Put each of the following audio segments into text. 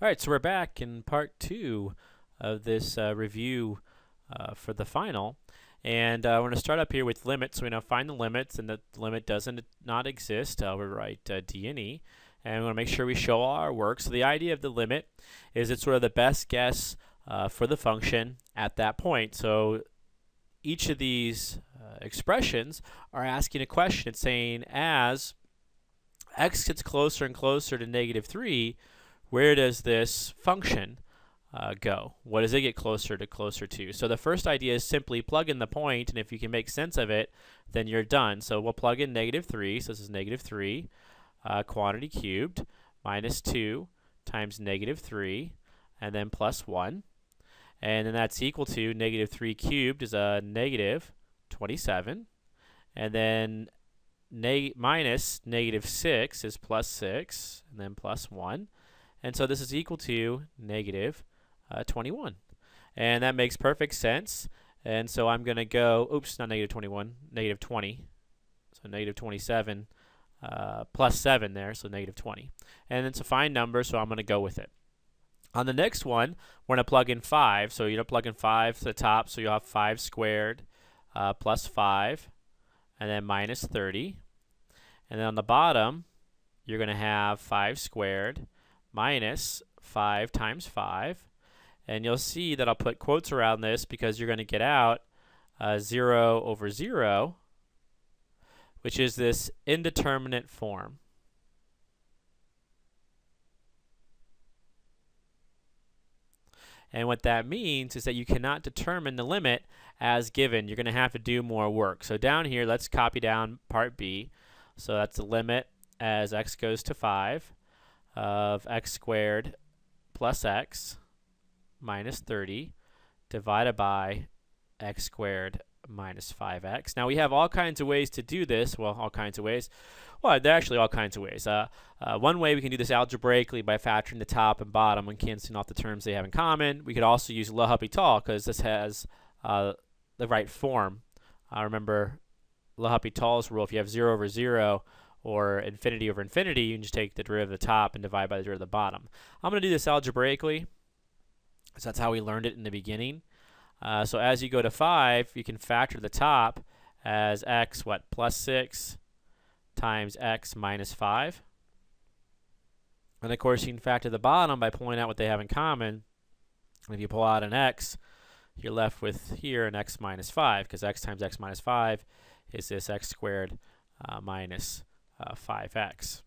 All right, so we're back in part 2 of this review for the final. And we're going to start up here with limits. So we now find the limits, and the limit doesn't not exist. We write D and E. And we want to make sure we show all our work. So the idea of the limit is it's sort of the best guess for the function at that point. So each of these expressions are asking a question. It's saying as x gets closer and closer to -3, where does this function go? What does it get closer to? So the first idea is simply plug in the point, and if you can make sense of it, then you're done. So we'll plug in -3, so this is -3 quantity cubed minus 2 times -3, and then plus 1. And then that's equal to -3 cubed is a -27, and then minus -6 is plus 6, and then plus 1. And so this is equal to -21. And that makes perfect sense. And so I'm going to go, oops, not -21, -20. So -27 plus 7 there, so -20. And it's a fine number, so I'm going to go with it. On the next one, we're going to plug in 5. So you're going to plug in 5 to the top, so you'll have 5 squared plus 5, and then minus 30. And then on the bottom, you're going to have 5 squared minus 5 times 5. And you'll see that I'll put quotes around this because you're going to get out 0 over 0, which is this indeterminate form. And what that means is that you cannot determine the limit as given. You're going to have to do more work. So down here, let's copy down part B. So that's the limit as x goes to 5 of x squared plus x minus 30 divided by x squared minus 5x. Now we have all kinds of ways to do this. Well, all kinds of ways. Well, there are actually all kinds of ways. One way we can do this algebraically by factoring the top and bottom and canceling off the terms they have in common. We could also use L'Hopital because this has the right form. Remember L'Hopital's rule, if you have 0 over 0 or infinity over infinity, you can just take the derivative of the top and divide by the derivative of the bottom. I'm going to do this algebraically because that's how we learned it in the beginning. So as you go to 5, you can factor the top as x, plus 6 times x minus 5. And of course, you can factor the bottom by pulling out what they have in common. And if you pull out an x, you're left with here an x minus 5, because x times x minus 5 is this x squared minus 5x.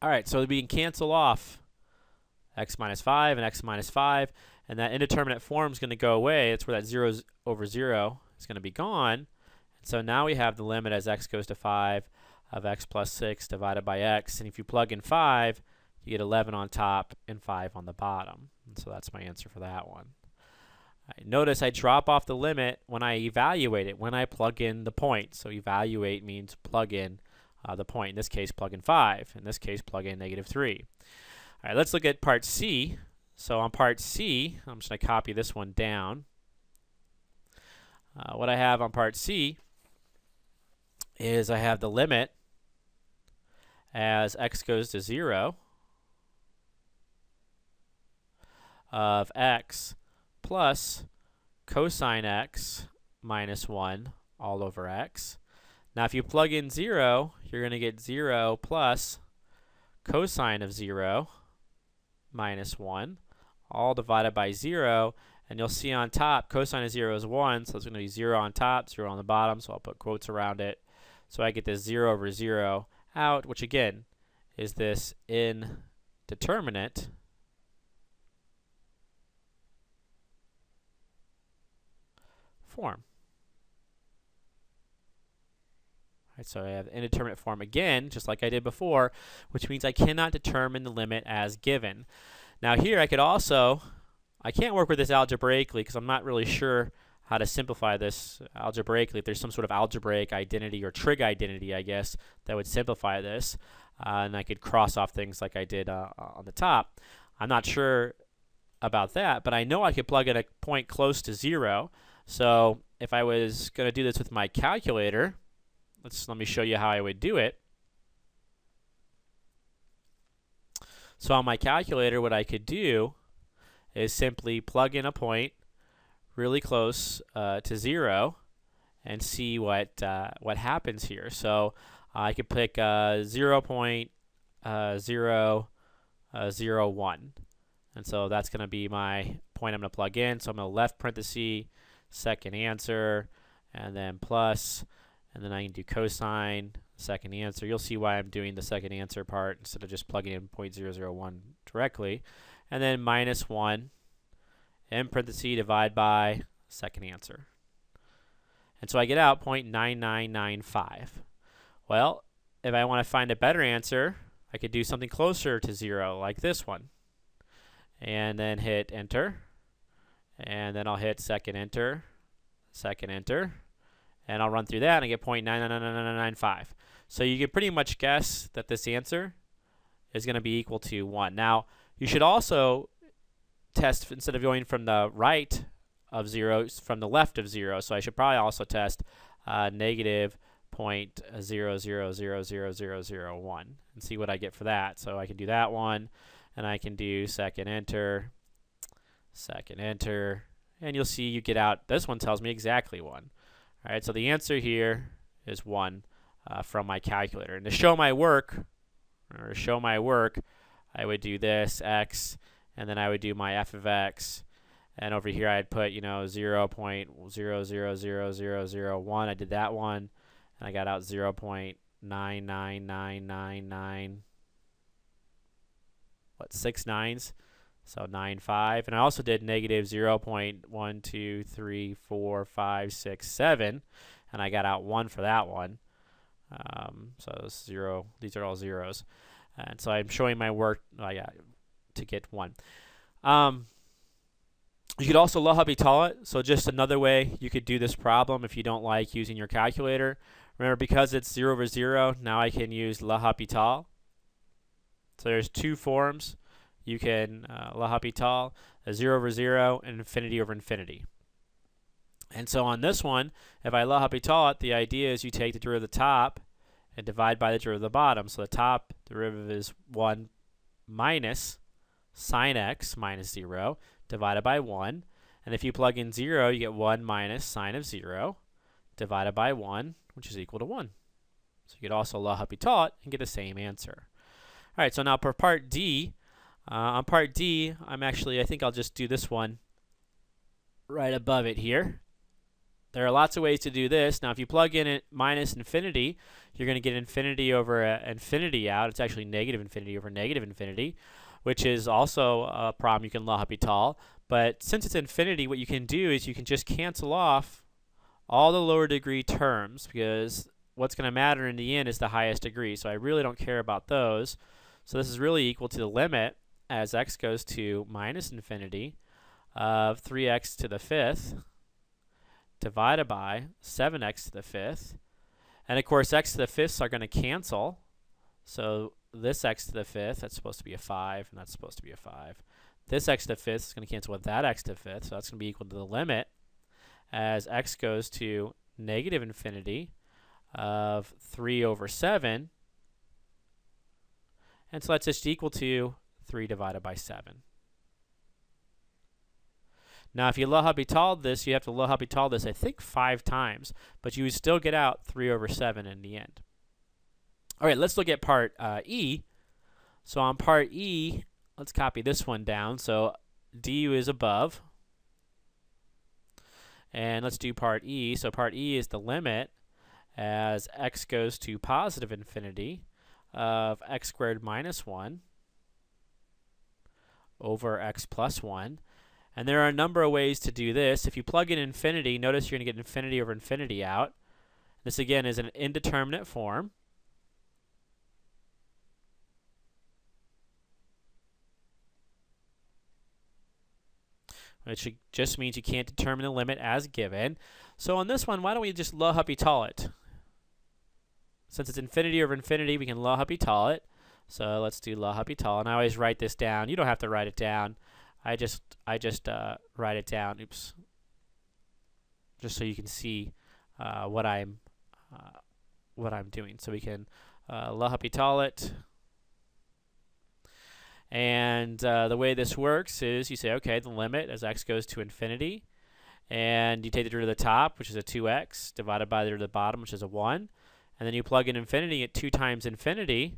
All right, so we can cancel off x minus 5 and x minus 5, and that indeterminate form is going to go away. That's where that 0 over 0 is going to be gone. And so now we have the limit as x goes to 5 of x plus 6 divided by x. And if you plug in 5, you get 11 on top and 5 on the bottom. And so that's my answer for that one. Right, notice I drop off the limit when I evaluate it, when I plug in the point. So evaluate means plug in the point. In this case, plug in 5. In this case, plug in -3. All right, let's look at part C. So on part C, I'm just going to copy this one down. What I have on part C is I have the limit as x goes to 0 of x plus cosine x minus 1 all over x. Now if you plug in 0, you're going to get 0 plus cosine of 0 minus 1 all divided by 0. And you'll see on top, cosine of 0 is 1, so it's going to be 0 on top, 0 on the bottom, so I'll put quotes around it. So I get this 0 over 0 out, which again is this indeterminate form. All right, so I have indeterminate form again, just like I did before, which means I cannot determine the limit as given. Now here I could also, I can't work with this algebraically because I'm not really sure how to simplify this algebraically. If there's some sort of algebraic identity or trig identity, I guess, that would simplify this. And I could cross off things like I did on the top. I'm not sure about that, but I know I could plug in a point close to 0. So if I was going to do this with my calculator, let me show you how I would do it. So on my calculator, what I could do is simply plug in a point really close to 0 and see what happens here. So I could pick 0.001, and so that's going to be my point I'm going to plug in. So I'm going to left parenthesis, second answer, and then plus, and then I can do cosine, second answer. You'll see why I'm doing the second answer part instead of just plugging in 0.001 directly. And then minus 1, in parenthesis, divide by second answer. And so I get out 0.9995. Well, if I want to find a better answer, I could do something closer to 0, like this one. And then hit enter. And then I'll hit second enter, and I'll run through that and I get 0.999995. So you can pretty much guess that this answer is going to be equal to 1. Now, you should also test, instead of going from the right of 0, from the left of 0. So I should probably also test negative 0.0000001 and see what I get for that. So I can do that one, and I can do second enter, and you'll see you get out, this one tells me exactly 1. All right, so the answer here is 1 from my calculator. And to show my work, I would do this, x, and then I would do my f of x, and over here I'd put, 0.000001. I did that one, and I got out 0.99999, 6 nines? So 95, and I also did negative 0.1234567, and I got out 1 for that one. So 0. These are all zeros, and so I'm showing my work to get 1. You could also L'Hopital it. So just another way you could do this problem if you don't like using your calculator. Remember, because it's 0 over 0, now I can use L'Hopital. So there's 2 forms. You can L'Hopital, 0 over 0 and infinity over infinity. And so on this one, if I L'Hopital it, the idea is you take the derivative of the top and divide by the derivative of the bottom. So the top derivative is 1 minus sine x minus 0 divided by 1. And if you plug in 0, you get 1 minus sine of 0 divided by 1, which is equal to 1. So you could also L'Hopital it and get the same answer. All right, so now for part D, on part D, I think I'll just do this one right above it here. There are lots of ways to do this. Now, if you plug in minus infinity, you're going to get infinity over infinity out. It's actually negative infinity over negative infinity, which is also a problem you can L'Hopital. But since it's infinity, what you can do is you can just cancel off all the lower degree terms, because what's going to matter in the end is the highest degree. So I really don't care about those. So this is really equal to the limit as x goes to minus infinity of 3x to the 5th divided by 7x to the 5th. And of course, x to the 5ths are going to cancel. So this x to the 5th, that's supposed to be a 5, and that's supposed to be a 5. This x to the 5th is going to cancel with that x to the 5th, so that's going to be equal to the limit as x goes to negative infinity of 3 over 7. And so that's just equal to 3 divided by 7. Now, if you L'Hopital this, you have to L'Hopital this, I think, 5 times, but you would still get out 3 over 7 in the end. All right, let's look at part E. So on part E, let's copy this one down. So du is above. And let's do part E. So part E is the limit as x goes to positive infinity of x squared minus 1 over x plus 1. And there are a number of ways to do this. If you plug in infinity, notice you're going to get infinity over infinity out. This, again, is an indeterminate form. Which just means you can't determine the limit as given. So on this one, why don't we just L'Hopital it? Since it's infinity over infinity, we can L'Hopital it. So let's do L'Hopital, and I always write this down. You don't have to write it down. I just write it down. Oops. Just so you can see what I'm doing. So we can L'Hopital it, And the way this works is you say, okay, the limit as x goes to infinity, and you take the derivative of the top, which is a 2x, divided by the derivative of the bottom, which is a 1, and then you plug in infinity at 2 times infinity.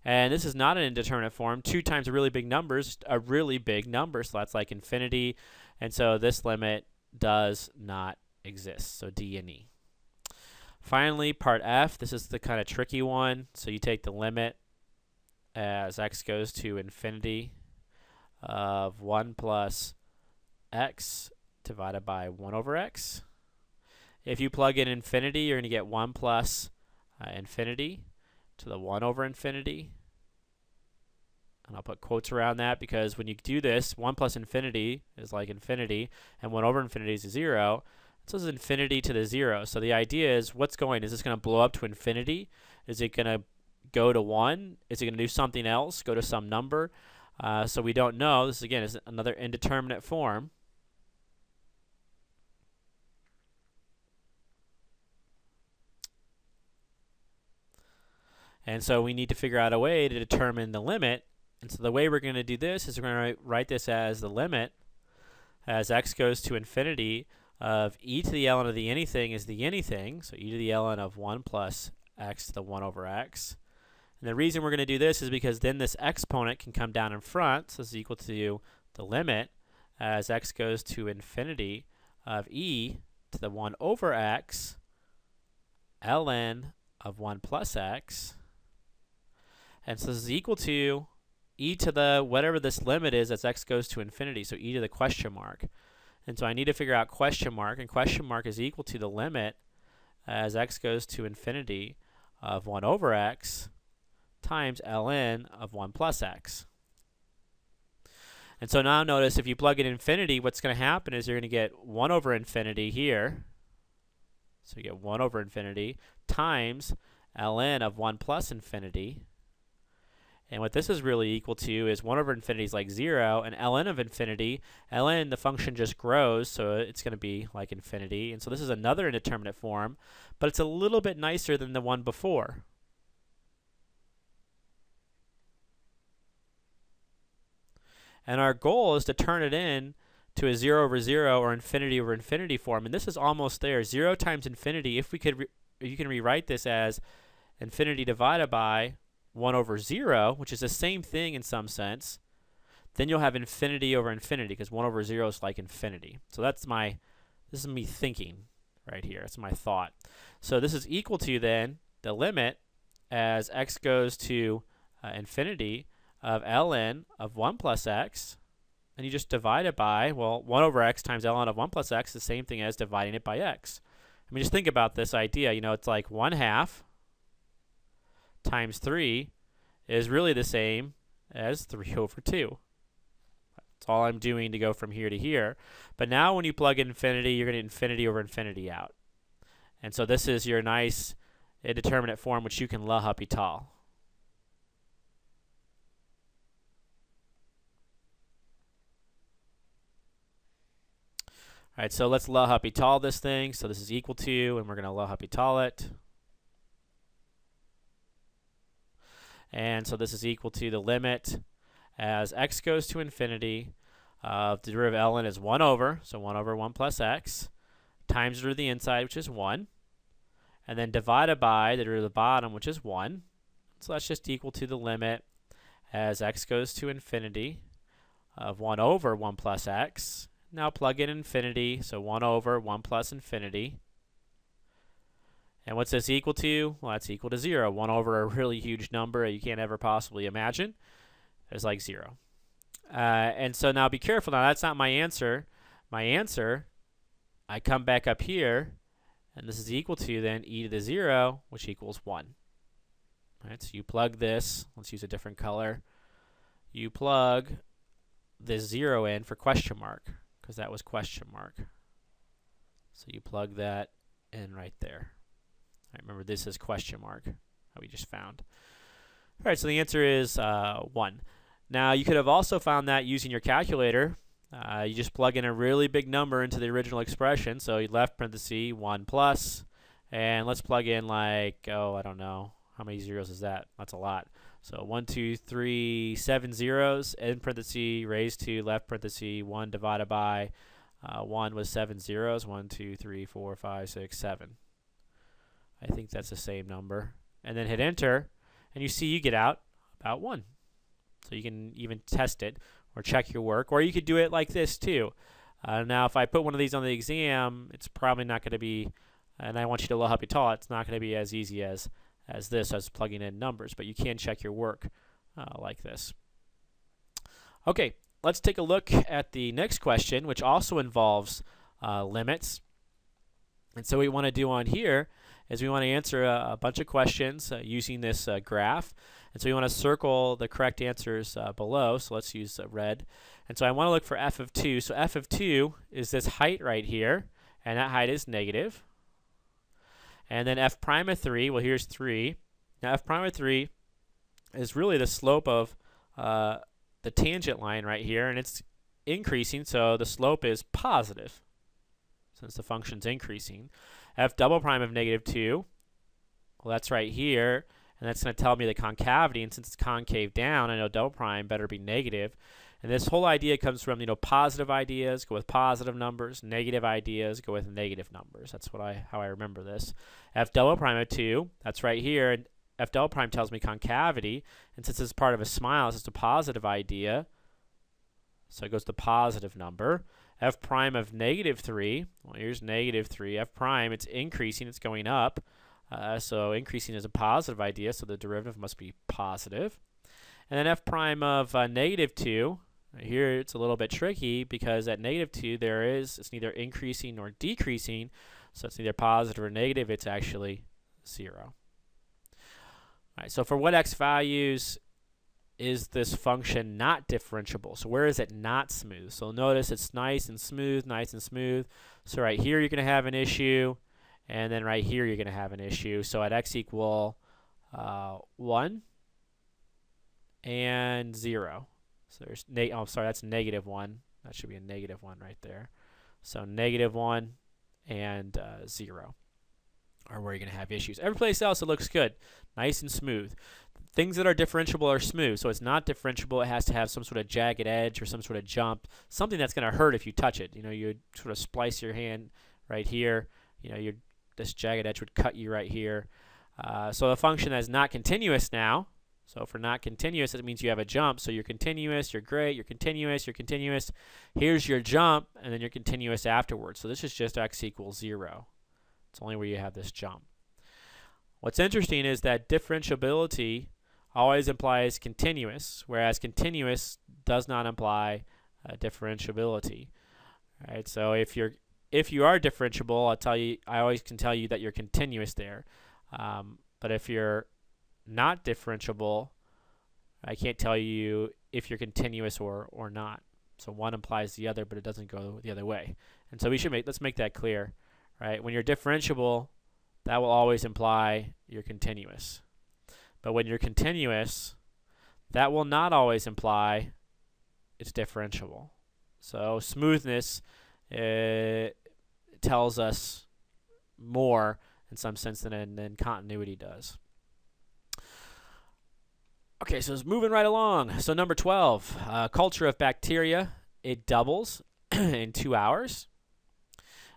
And this is not an indeterminate form. 2 times a really big number is a really big number, so that's like infinity. And so this limit does not exist, so D and E. Finally, part F, this is the kind of tricky one. So you take the limit as x goes to infinity of 1 plus x divided by 1 over x. If you plug in infinity, you're going to get 1 plus infinity to the 1 over infinity. And I'll put quotes around that because when you do this, 1 plus infinity is like infinity, and 1 over infinity is 0. So this is infinity to the 0. So the idea is, what's going? Is this going to blow up to infinity? Is it going to go to 1? Is it going to do something else, go to some number? So we don't know. This, again, is another indeterminate form. And so we need to figure out a way to determine the limit. And so the way we're going to do this is we're going to write this as the limit as x goes to infinity of e to the ln of the anything is the anything. So e to the ln of 1 plus x to the 1 over x. And the reason we're going to do this is because then this exponent can come down in front. So this is equal to the limit as x goes to infinity of e to the 1 over x ln of 1 plus x. And so this is equal to e to the whatever this limit is as x goes to infinity, so e to the question mark. And so I need to figure out question mark, and question mark is equal to the limit as x goes to infinity of 1 over x times ln of 1 plus x. And so now notice if you plug in infinity, what's going to happen is you're going to get 1 over infinity here. So you get 1 over infinity times ln of 1 plus infinity. And what this is really equal to is 1 over infinity is like 0, and ln of infinity, ln, the function just grows, so it's going to be like infinity. And so this is another indeterminate form, but it's a little bit nicer than the one before. And our goal is to turn it in to a 0 over 0 or infinity over infinity form, and this is almost there. 0 times infinity, if we could, you can rewrite this as infinity divided by 1 over 0, which is the same thing in some sense. Then you'll have infinity over infinity because 1 over 0 is like infinity. So this is me thinking right here. That's my thought. So this is equal to then the limit as x goes to infinity of ln of 1 plus x. And you just divide it by, well, 1 over x times ln of 1 plus x is the same thing as dividing it by x. I mean, just think about this idea. You know, it's like 1/2 times 3 is really the same as 3 over 2. That's all I'm doing to go from here to here. But now when you plug in infinity, you're going to get infinity over infinity out. And so this is your nice indeterminate form, which you can L'Hopital. All right, so let's L'Hopital this thing. So this is equal to, and we're going to L'Hopital it. And so this is equal to the limit as x goes to infinity of the derivative of ln is 1 over, so 1 over 1 plus x, times the derivative of the inside, which is 1, and then divided by the derivative of the bottom, which is 1. So that's just equal to the limit as x goes to infinity of 1 over 1 plus x. Now plug in infinity, so 1 over 1 plus infinity. And what's this equal to? Well, that's equal to 0. 1 over a really huge number you can't ever possibly imagine is like 0. And so now be careful. Now that's not my answer. My answer, I come back up here, and this is equal to then e to the 0, which equals 1. All right, so you plug this. Let's use a different color. You plug this 0 in for question mark, because that was question mark. So you plug that in right there. All right, remember, this is question mark, how we just found. All right, so the answer is 1. Now, you could have also found that using your calculator. You just plug in a really big number into the original expression. So you left parenthesis 1 plus, and let's plug in like, oh, I don't know. How many zeros is that? That's a lot. So 1, 2, 3, 7 zeros, in parentheses, raised to left parentheses, 1 divided by 1 was 7 zeros. 1, 2, 3, 4, 5, 6, 7. I think that's the same number. And then hit enter, and you see you get out about 1. So you can even test it or check your work, or you could do it like this too. Now, if I put one of these on the exam, it's probably not going to be, and I want you to help you taught, it's not going to be as easy as this, as plugging in numbers, but you can check your work like this. Okay, let's take a look at the next question, which also involves limits. And so what we want to do on here is we want to answer a bunch of questions using this graph. And so we want to circle the correct answers below. So let's use red. And so I want to look for f of 2. So f of 2 is this height right here, and that height is negative. And then f prime of 3, well, here's 3. Now f prime of 3 is really the slope of the tangent line right here, and it's increasing, so the slope is positive since the function's increasing. F double prime of negative 2, well, that's right here, and that's going to tell me the concavity, and since it's concave down, I know double prime better be negative. And this whole idea comes from, positive ideas go with positive numbers, negative ideas go with negative numbers. That's how I remember this. F double prime of 2, that's right here, and F double prime tells me concavity, and since it's part of a smile, it's just a positive idea, so it goes to positive number. F prime of negative 3, well, here's negative 3. F prime, it's increasing, it's going up, so increasing is a positive idea, so the derivative must be positive. And then F prime of negative 2, here it's a little bit tricky because at negative 2 it's neither increasing nor decreasing, so it's neither positive or negative, it's actually 0. All right, so for what x values is this function not differentiable? So where is it not smooth? So notice it's nice and smooth, nice and smooth. So right here you're going to have an issue, and then right here you're going to have an issue. So at x equal 1 and 0. So there's that's negative 1. That should be a negative 1 right there. So negative 1 and 0 are where you're going to have issues. Every place else it looks good, nice and smooth. Things that are differentiable are smooth. So it's not differentiable. It has to have some sort of jagged edge or some sort of jump, something that's going to hurt if you touch it. You sort of splice your hand right here. This jagged edge would cut you right here. So a function that is not continuous now. So for not continuous, it means you have a jump. So you're continuous, you're great, you're continuous, you're continuous. Here's your jump, and then you're continuous afterwards. So this is just x equals 0. It's only where you have this jump. What's interesting is that differentiability always implies continuous, whereas continuous does not imply differentiability. All right, so if you are differentiable, I always can tell you that you're continuous there. But if you're not differentiable, I can't tell you if you're continuous or not. So one implies the other, but it doesn't go the other way. And so let's make that clear, right? When you're differentiable, that will always imply you're continuous. But when you're continuous, that will not always imply it's differentiable. So smoothness tells us more in some sense than continuity does. Okay, so it's moving right along. So number 12, culture of bacteria, it doubles in 2 hours.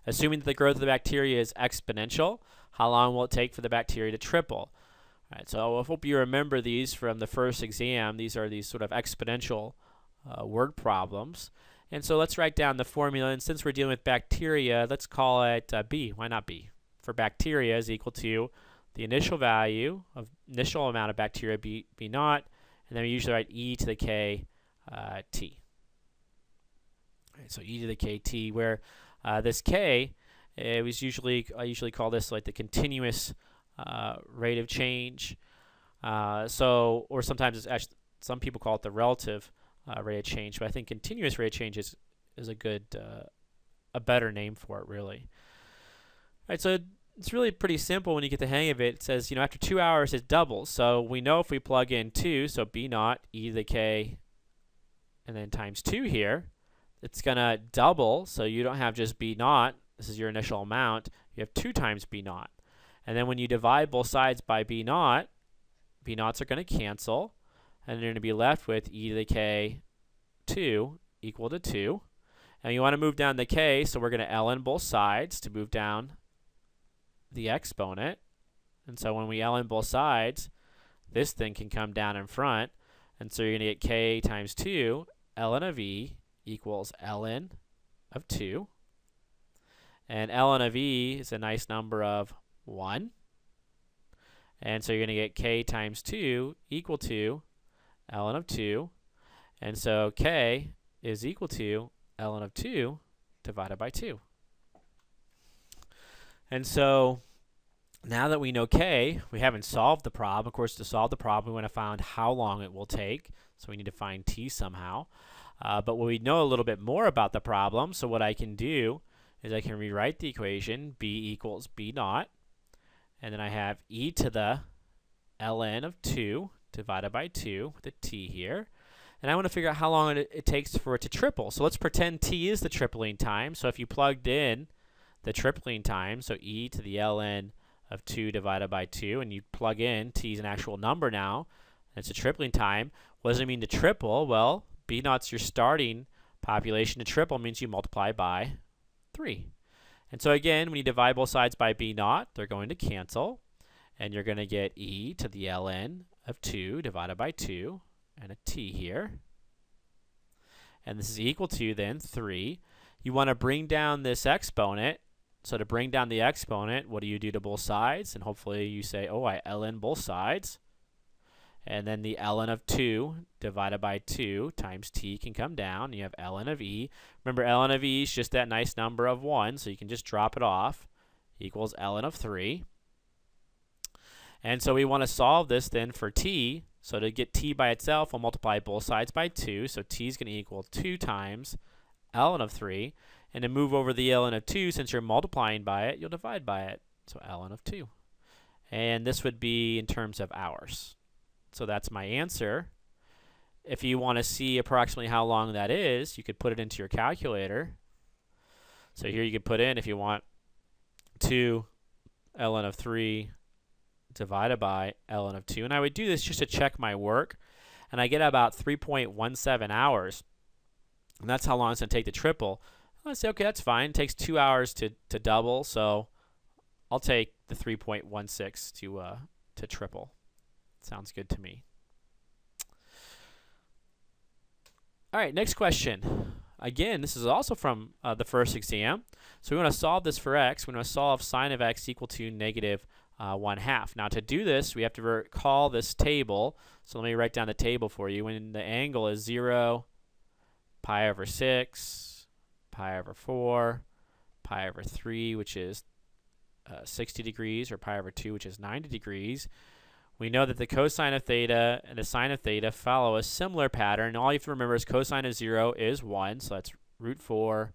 Assuming that the growth of the bacteria is exponential, how long will it take for the bacteria to triple? All right, so I hope you remember these from the first exam. These are these sort of exponential word problems. And so let's write down the formula. And since we're dealing with bacteria, let's call it B. Why not B? For bacteria is equal to the initial value of initial amount of bacteria, B naught, and then we usually write e to the k t. All right, so e to the k t, where this k, I usually call this like the continuous rate of change. Or sometimes it's actually, some people call it the relative rate of change, but I think continuous rate of change is a better name for it, really. All right, so it's really pretty simple when you get the hang of it. It says, after 2 hours it doubles. So we know if we plug in 2, so b naught, e to the k, and then times 2 here, it's going to double. So you don't have just b naught. This is your initial amount. You have 2 times b naught. And then when you divide both sides by b naught, b naughts are going to cancel, and you're going to be left with e to the k 2 equal to 2. And you want to move down the k, so we're going to ln both sides to move down the exponent. And so when we ln both sides, this thing can come down in front. And so you're going to get k times 2 ln of e equals ln of 2. And ln of e is a nice number of 1. And so you're going to get k times 2 equal to ln of 2. And so k is equal to ln of 2 divided by 2. And so now that we know k, we haven't solved the problem. Of course, to solve the problem, we want to find how long it will take. So we need to find t somehow. But we know a little bit more about the problem. So what I can do is I can rewrite the equation b equals b naught. And then I have e to the ln of 2 divided by 2 with a t here. And I want to figure out how long it takes for it to triple. So let's pretend t is the tripling time. So if you plugged in the tripling time, so e to the ln of 2 divided by 2, and you plug in t is an actual number now, and it's a tripling time, what does it mean to triple? Well, b naught's your starting population. To triple means you multiply by 3. And so again, when you divide both sides by b naught, they're going to cancel, and you're going to get e to the ln of 2 divided by 2, and a t here. And this is equal to, then, 3. You want to bring down this exponent. So to bring down the exponent, what do you do to both sides? And hopefully you say, oh, I ln both sides. And then the ln of 2 divided by 2 times t can come down. You have ln of e. Remember, ln of e is just that nice number of 1, so you can just drop it off. Equals ln of 3. And so we want to solve this then for t. So to get t by itself, we'll multiply both sides by 2. So t is going to equal 2 times ln of 3. And to move over the ln of 2, since you're multiplying by it, you'll divide by it. So ln of 2. And this would be in terms of hours. So that's my answer. If you want to see approximately how long that is, you could put it into your calculator. So here you could put in, if you want, 2 ln of 3 divided by ln of 2. And I would do this just to check my work. And I get about 3.17 hours. And that's how long it's going to take to triple. I say, okay, that's fine. It takes 2 hours to double. So I'll take the 3.16 to triple. Sounds good to me. All right, next question. Again, this is also from the first exam. So we want to solve this for x. We want to solve sine of x equal to negative 1/2. Now to do this, we have to recall this table. So let me write down the table for you. When the angle is 0, pi over 6, pi over 4, pi over 3, which is 60 degrees, or pi over 2, which is 90 degrees. We know that the cosine of theta and the sine of theta follow a similar pattern. All you have to remember is cosine of 0 is 1, so that's root 4,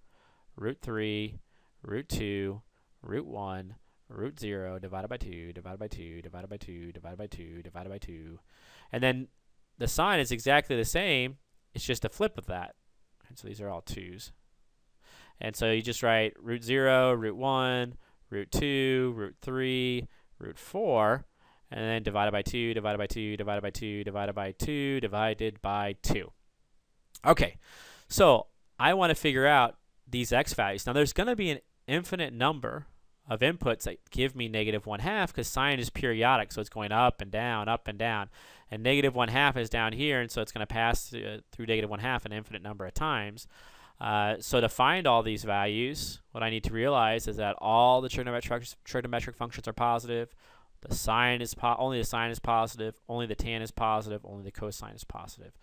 root 3, root 2, root 1, root 0, divided by 2, divided by 2, divided by 2, divided by 2, divided by 2. And then the sine is exactly the same. It's just a flip of that. And so these are all 2's. And so you just write root 0, root 1, root 2, root 3, root 4. And then divided by 2, divided by 2, divided by 2, divided by 2, divided by 2. Okay, so I want to figure out these x values. Now there's going to be an infinite number of inputs that give me negative 1/2 because sine is periodic, so it's going up and down, up and down. And negative 1/2 is down here, and so it's going to pass through negative 1/2 an infinite number of times. So to find all these values, what I need to realize is that all the trigonometric functions are positive. The sine is only the sine is positive, only the tan is positive, only the cosine is positive.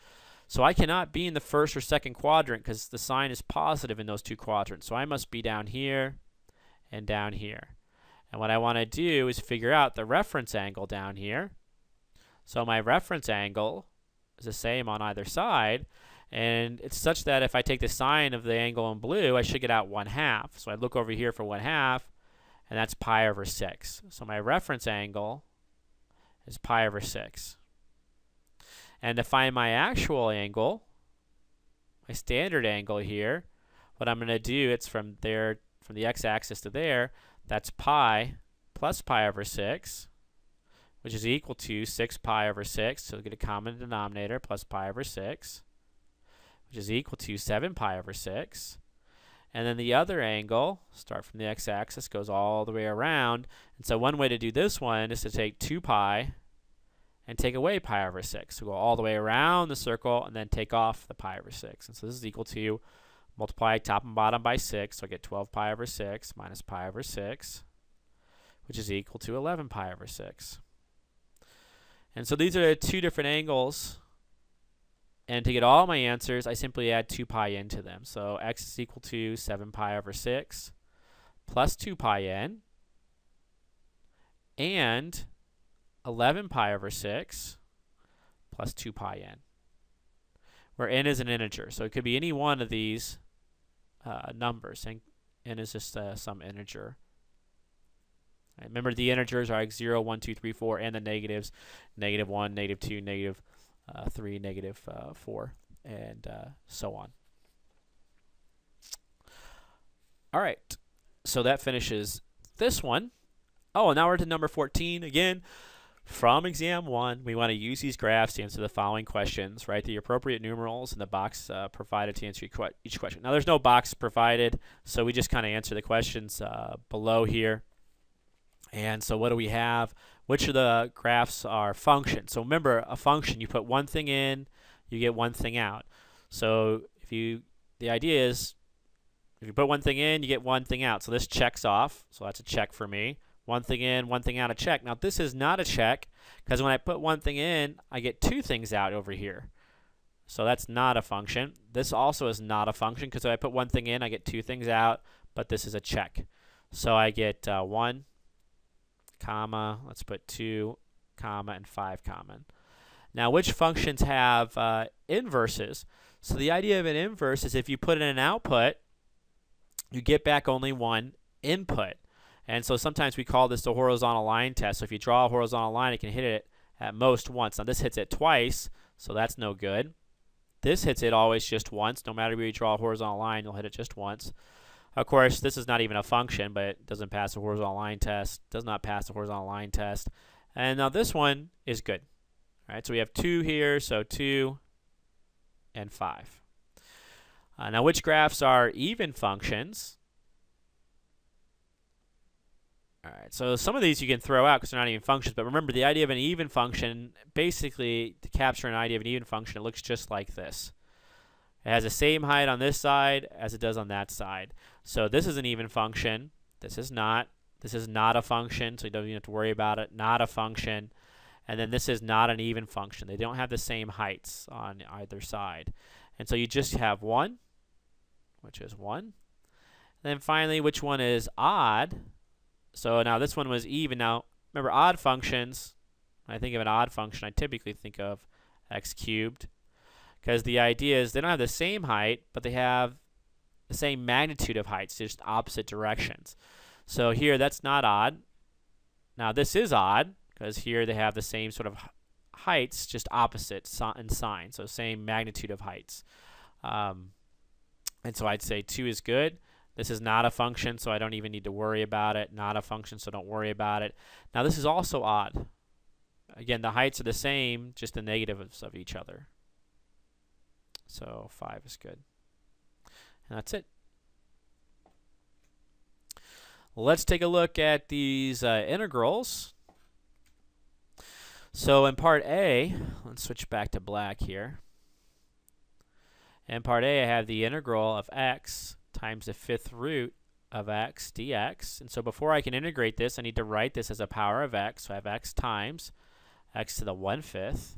So I cannot be in the first or second quadrant because the sine is positive in those two quadrants. So I must be down here and down here. And what I want to do is figure out the reference angle down here. So my reference angle is the same on either side. And it's such that if I take the sine of the angle in blue, I should get out 1/2. So I look over here for 1/2. And that's pi over 6. So my reference angle is pi over 6. And to find my actual angle, my standard angle here, what I'm going to do, it's from there, from the x-axis to there, that's pi plus pi over 6, which is equal to 6 pi over 6. So we'll get a common denominator plus pi over 6, which is equal to 7 pi over 6. And then the other angle, start from the x-axis, goes all the way around. And so one way to do this one is to take 2 pi and take away pi over 6. So go all the way around the circle and then take off the pi over 6. And so this is equal to multiply top and bottom by 6. So I get 12 pi over 6 minus pi over 6, which is equal to 11 pi over 6. And so these are the two different angles. And to get all my answers, I simply add 2 pi into them. So x is equal to 7 pi over 6 plus 2 pi n and 11 pi over 6 plus 2 pi n, where n is an integer. So it could be any one of these numbers, and n is just some integer. Right, remember, the integers are like 0, 1, 2, 3, 4, and the negatives, negative 1, negative 2, negative 3, negative 4, and so on. All right, so that finishes this one. Oh, and now we're to number 14 again. From exam 1, we want to use these graphs to answer the following questions. Write the appropriate numerals in the box provided to answer each question. Now, there's no box provided, so we just kind of answer the questions below here. And so what do we have? Which of the graphs are functions? So remember, a function, you put one thing in, you get one thing out. So the idea is, if you put one thing in, you get one thing out. So this checks off. So that's a check for me. One thing in, one thing out, a check. Now this is not a check, because when I put one thing in, I get two things out over here. So that's not a function. This also is not a function, because if I put one thing in, I get two things out, but this is a check. So I get 1, comma, let's put 2, comma, and 5 common. Now, which functions have inverses? So the idea of an inverse is if you put in an output, you get back only one input. And so sometimes we call this the horizontal line test. So if you draw a horizontal line, it can hit it at most once. Now this hits it twice, so that's no good. This hits it always just once. No matter where you draw a horizontal line, you'll hit it just once. Of course, this is not even a function, but it doesn't pass the horizontal line test. Does not pass the horizontal line test. And now this one is good. All right, so we have 2 here, so 2 and 5. Now which graphs are even functions? All right, so some of these you can throw out because they're not even functions, but remember, the idea of an even function, basically to capture an idea of an even function, it looks just like this. It has the same height on this side as it does on that side. So this is an even function. This is not. This is not a function, so you don't even have to worry about it. Not a function. And then this is not an even function. They don't have the same heights on either side. And so you just have 1, which is 1. And then finally, which one is odd? So now this one was even. Now, remember, odd functions, when I think of an odd function, I typically think of x cubed, because the idea is they don't have the same height, but they have the same magnitude of heights, just opposite directions. So here, that's not odd. Now, this is odd, because here they have the same sort of heights, just opposite in sign, so same magnitude of heights. And so I'd say 2 is good. This is not a function, so I don't even need to worry about it. Not a function, so don't worry about it. Now, this is also odd. Again, the heights are the same, just the negatives of each other. So 5 is good. And that's it. Let's take a look at these integrals. So in part A, let's switch back to black here. In part A, I have the integral of x times the 5th root of x dx. And so before I can integrate this, I need to write this as a power of x. So I have x times x to the 1/5.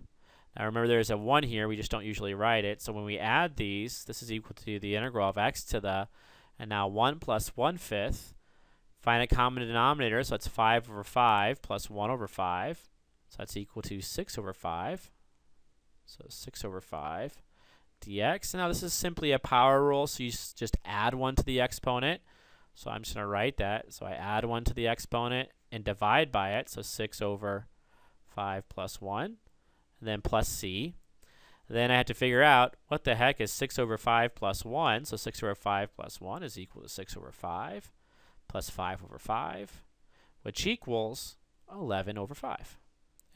Now remember, there's a 1 here. We just don't usually write it. So when we add these, this is equal to the integral of x to the, and now 1 plus 1/5. Find a common denominator. So that's 5 over 5 plus 1 over 5. So that's equal to 6 over 5. So 6 over 5. dx. Now this is simply a power rule, so you just add 1 to the exponent. So I'm just going to write that. So I add 1 to the exponent and divide by it. So 6 over 5 plus 1, and then plus c. Then I have to figure out what the heck is 6 over 5 plus 1. So 6 over 5 plus 1 is equal to 6 over 5 plus 5 over 5, which equals 11 over 5.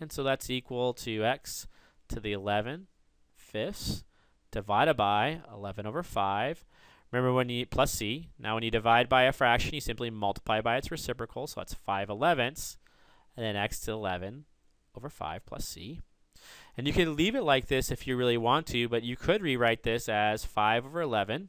And so that's equal to x to the 11 fifths divided by 11 over 5. Remember when you, plus c, now when you divide by a fraction, you simply multiply by its reciprocal, so that's 5/11ths, and then x to the 11 over 5 plus c. And you can leave it like this if you really want to, but you could rewrite this as 5/11.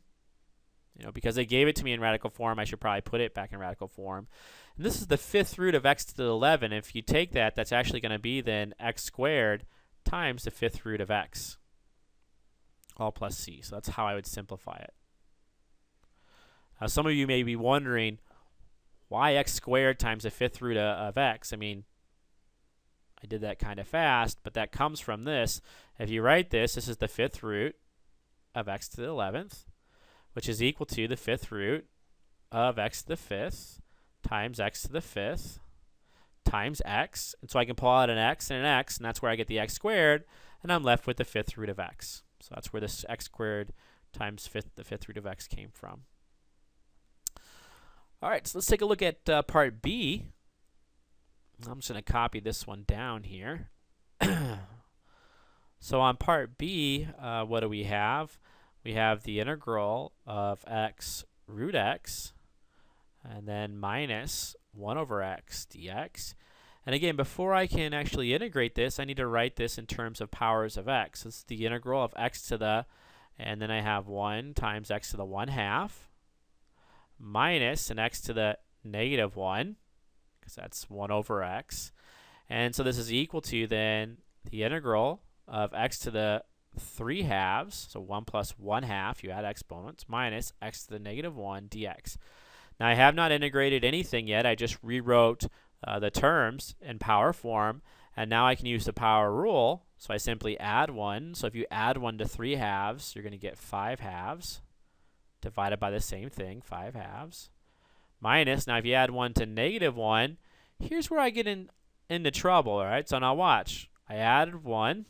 You know, because they gave it to me in radical form, I should probably put it back in radical form. And this is the fifth root of x to the 11. If you take that, that's actually going to be then x squared times the fifth root of x, all plus c. So that's how I would simplify it. Now, some of you may be wondering, why x squared times the fifth root of x? I mean, I did that kind of fast, but that comes from this. If you write this, this is the fifth root of x to the 11th, which is equal to the fifth root of x to the fifth times x to the fifth times x. And so I can pull out an x, and that's where I get the x squared, and I'm left with the fifth root of x. So that's where this x squared times the fifth root of x came from. All right, so let's take a look at part B. I'm just going to copy this one down here. So on part B, what do we have? We have the integral of x root x, and then minus 1 over x dx. And again, before I can actually integrate this, I need to write this in terms of powers of x. This is the integral of x to the, and then I have 1 times x to the 1/2, minus an x to the negative 1, because that's 1 over x. And so this is equal to then the integral of x to the 3/2, so 1 plus 1/2, you add exponents, minus x to the negative 1 dx. Now I have not integrated anything yet, I just rewrote the terms in power form, and now I can use the power rule, so I simply add 1. So if you add 1 to 3/2, you're going to get 5/2, divided by the same thing, 5/2, minus, now if you add 1 to negative 1, here's where I get into trouble, all right? So now watch, I added 1,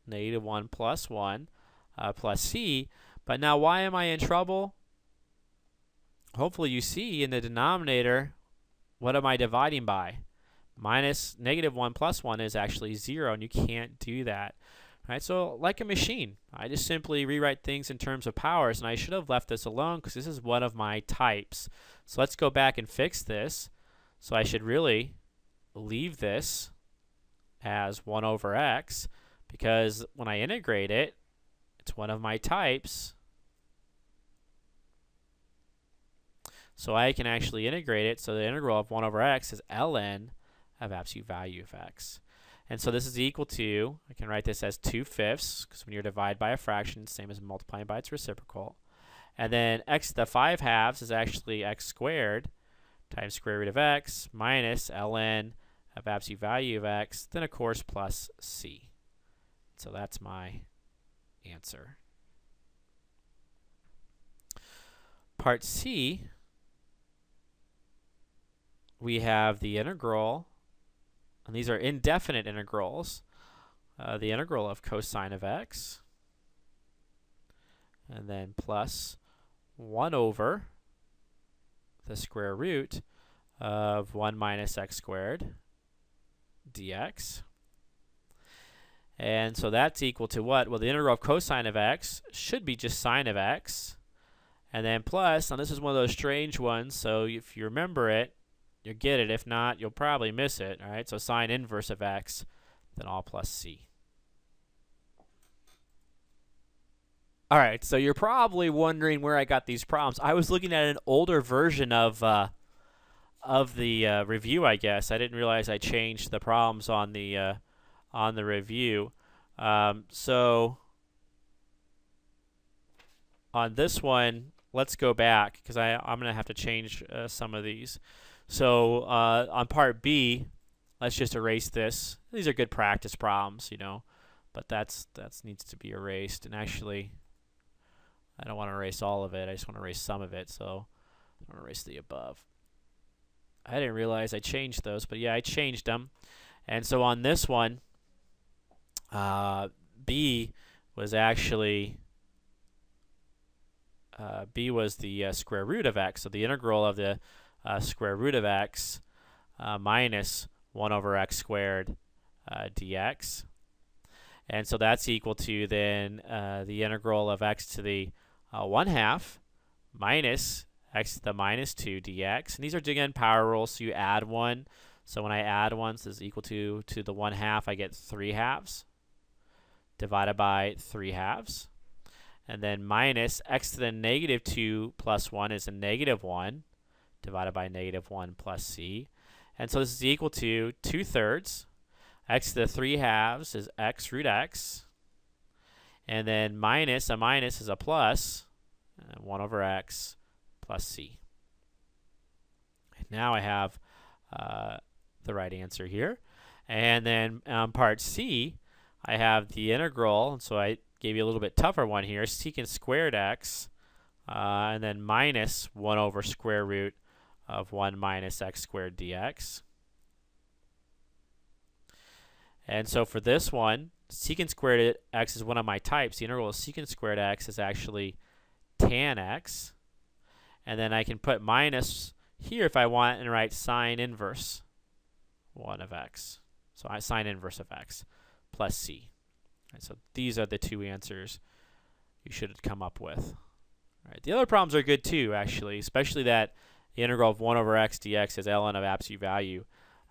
negative 1 plus 1 plus c, but now why am I in trouble? Hopefully you see in the denominator, what am I dividing by? Minus negative 1 plus 1 is actually 0, and you can't do that. All right, so like a machine, I just simply rewrite things in terms of powers, and I should have left this alone because this is one of my types. So let's go back and fix this. So I should really leave this as 1 over x, because when I integrate it, it's one of my types. So I can actually integrate it, so the integral of 1 over x is ln of absolute value of x. And so this is equal to, I can write this as 2/5, because when you divide by a fraction, same as multiplying by its reciprocal. And then x to the 5/2 is actually x squared times square root of x minus ln of absolute value of x, then of course plus c. So that's my answer. Part C, we have the integral, and these are indefinite integrals, the integral of cosine of x, and then plus 1 over the square root of 1 minus x squared dx. And so that's equal to what? Well, the integral of cosine of x should be just sine of x, and then plus, now this is one of those strange ones, so if you remember it, you'll get it. If not, you'll probably miss it. All right, so sine inverse of x, then all plus c. All right, so you're probably wondering where I got these problems. I was looking at an older version of the review, I guess. I didn't realize I changed the problems on the review. So on this one, let's go back, because I'm going to have to change some of these. So on part B, let's just erase this. These are good practice problems, you know, but that needs to be erased. And actually, I don't want to erase all of it. I just want to erase some of it. So I'm going to erase the above. I didn't realize I changed those, but yeah, I changed them. And so on this one, B was actually B was the square root of x. So the integral of the square root of x minus 1 over x squared dx. And so that's equal to then the integral of x to the 1/2 minus x to the minus 2 dx. And these are, again, power rules, so you add 1. So when I add 1, so this is equal to the 1/2, I get 3/2 divided by 3/2. And then minus x to the negative 2 plus 1 is a negative 1 divided by negative 1 plus c. And so this is equal to 2/3. X to the 3/2 is x root x. And then minus, a minus is a plus, 1 over x plus c. And now I have the right answer here. And then part C, I have the integral, and so I gave you a little bit tougher one here, secant squared x, and then minus 1 over square root of 1 minus x squared dx. And so for this one, secant squared x is one of my types. The integral of secant squared x is actually tan x. And then I can put minus here if I want and write sine inverse 1 of x. So I sine inverse of x plus c. Right, so these are the two answers you should come up with. All right, the other problems are good too, actually, especially that the integral of 1 over x dx is ln of absolute value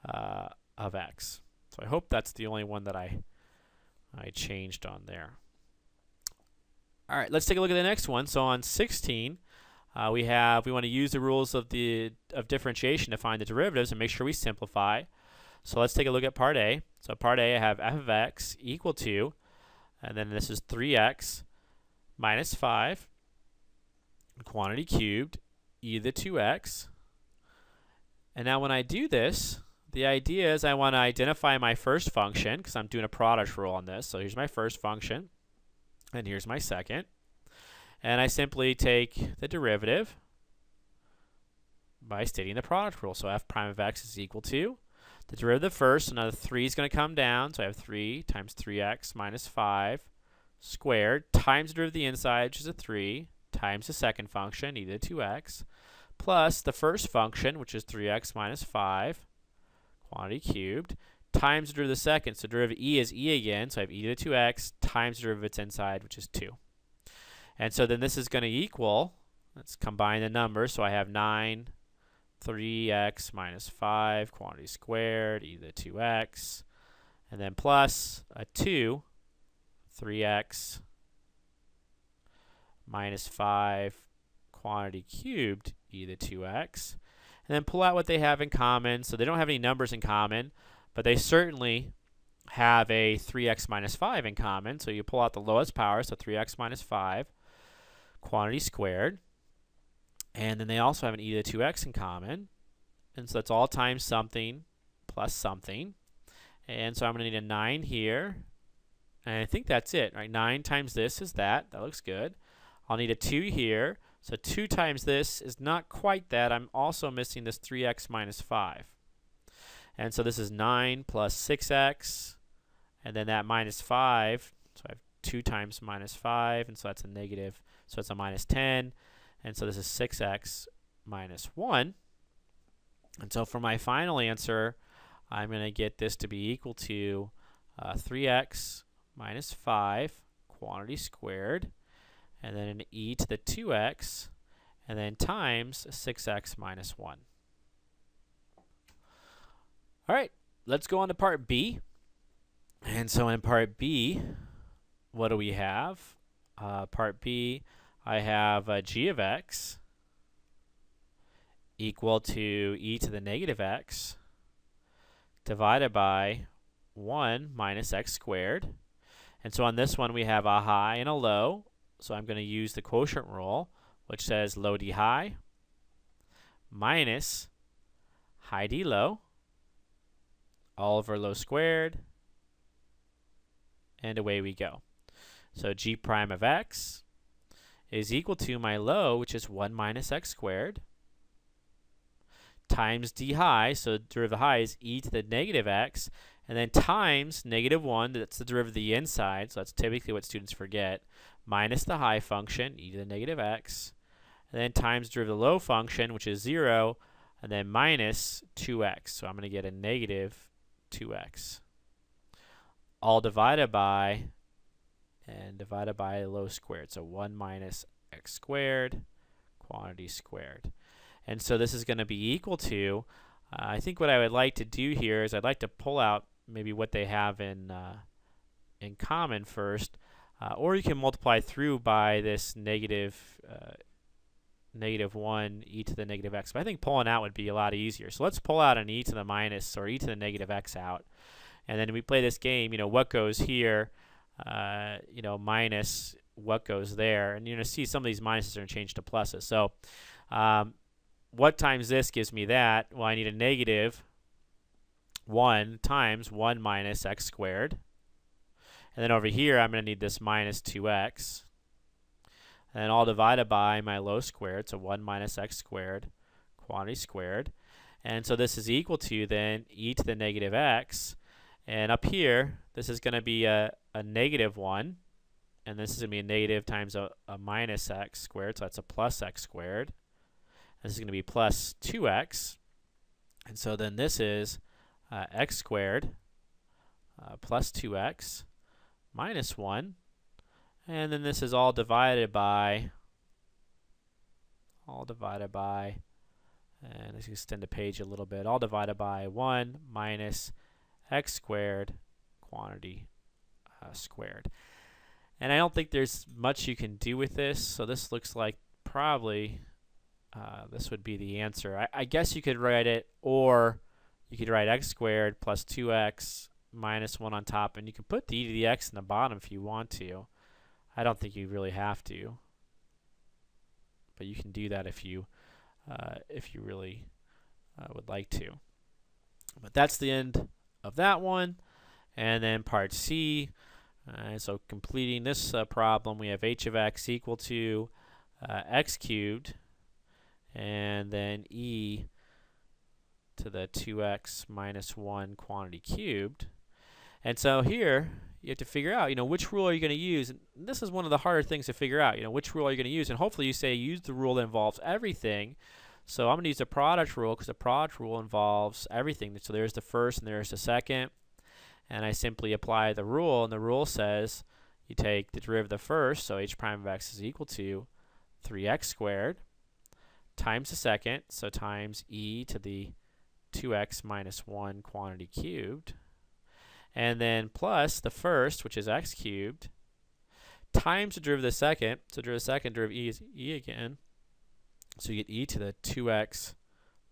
of x. So I hope that's the only one that I changed on there. All right, let's take a look at the next one. So on 16, we want to use the rules of differentiation to find the derivatives and make sure we simplify. So let's take a look at part A. So part A, I have f of x equal to, and then this is 3x minus 5 quantity cubed e to the 2x. And now when I do this, the idea is I want to identify my first function because I'm doing a product rule on this. So here's my first function, and here's my second. And I simply take the derivative by stating the product rule. So f prime of x is equal to the derivative first. So now the 3 is going to come down. So I have 3 times 3x minus 5 squared times the derivative of the inside, which is a 3, times the second function, e to the 2x, plus the first function, which is 3x minus 5 quantity cubed, times the derivative of the second. So derivative e is e again. So I have e to the 2x times the derivative of its inside, which is 2. And so then this is going to equal, let's combine the numbers. So I have 9, 3x minus 5 quantity squared, e to the 2x, and then plus a 2, 3x minus 5 quantity cubed, e to the 2x. And then pull out what they have in common. So they don't have any numbers in common, but they certainly have a 3x minus 5 in common. So you pull out the lowest power, so 3x minus 5 quantity squared. And then they also have an e to the 2x in common. And so that's all times something plus something. And so I'm going to need a 9 here. And I think that's it, right? 9 times this is that. That looks good. I'll need a 2 here. So 2 times this is not quite that. I'm also missing this 3x minus 5. And so this is 9 plus 6x. And then that minus 5. So I have 2 times minus 5. And so that's a negative. So it's a minus 10. And so this is 6x minus 1. And so for my final answer, I'm going to get this to be equal to 3x minus 5 quantity squared, and then an e to the 2x, and then times 6x minus 1. All right, let's go on to part B. And so in part B, what do we have? Part B, I have g of x equal to e to the negative x divided by 1 minus x squared. And so on this one, we have a high and a low. So I'm going to use the quotient rule, which says low d high minus high d low all over low squared, and away we go. So g prime of x is equal to my low, which is 1 minus x squared, times d high, so the derivative of high is e to the negative x, and then times negative 1, that's the derivative of the inside, so that's typically what students forget, minus the high function, e to the negative x, and then times the derivative of the low function, which is 0, and then minus 2x. So I'm going to get a negative 2x. all divided by, and divided by low squared. So 1 minus x squared, quantity squared. And so this is going to be equal to, I think what I would like to do here is I'd like to pull out maybe what they have in common first, or you can multiply through by this negative 1 e to the negative x. But I think pulling out would be a lot easier. So let's pull out an e to the minus or e to the negative x out. And then we play this game, what goes here, minus what goes there. And you're going to see some of these minuses are going to change to pluses. So what times this gives me that? Well, I need a negative 1 times 1 minus x squared. And then over here, I'm going to need this minus 2x. And then all divided by my low squared, so 1 minus x squared, quantity squared. And so this is equal to then e to the negative x. And up here, this is going to be a negative 1. And this is going to be a negative times a minus x squared, so that's a plus x squared. And this is going to be plus 2x. And so then this is x squared plus 2x minus 1. And then this is all divided by, and let's extend the page a little bit, all divided by 1 minus x squared, quantity squared. And I don't think there's much you can do with this, so this looks like probably this would be the answer. I guess you could write it, or you could write x squared plus 2x minus 1 on top, and you can put the e to the x in the bottom if you want to. I don't think you really have to, but you can do that if you really would like to. But that's the end of that one. And then part C, so completing this problem, we have h of x equal to x cubed, and then e to the 2x minus 1 quantity cubed. And so here, you have to figure out, which rule are you going to use? And this is one of the harder things to figure out, which rule are you going to use? And hopefully you say use the rule that involves everything. So I'm going to use the product rule because the product rule involves everything. So there's the first and there's the second. And I simply apply the rule, and the rule says you take the derivative of the first, so h prime of x is equal to 3x squared times the second, so times e to the 2x minus 1 quantity cubed. And then plus the first, which is x cubed, times the derivative of the second. So derivative of the second, derivative of e is e again. So you get e to the 2x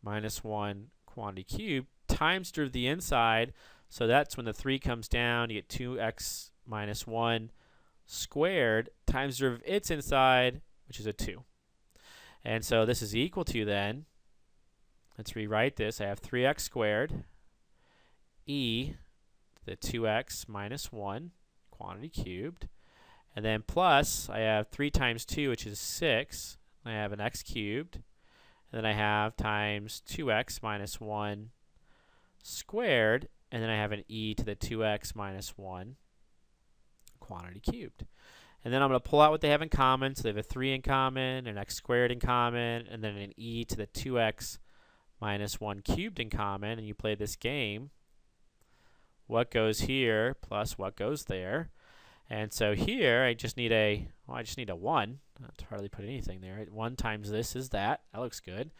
minus 1 quantity cubed times derivative of the inside. So that's when the 3 comes down, you get 2x minus 1 squared times derivative of its inside, which is a 2. And so this is equal to then, let's rewrite this, I have 3x squared e the 2x minus 1 quantity cubed, and then plus I have 3 times 2, which is 6. I have an x cubed, and then I have times 2x minus 1 squared, and then I have an e to the 2x minus 1 quantity cubed. And then I'm going to pull out what they have in common. So they have a 3 in common, an x squared in common, and then an e to the 2x minus 1 cubed in common. And you play this game. What goes here plus what goes there. And so here I just need a 1. Not hardly put anything there. 1 times this is that. That looks good.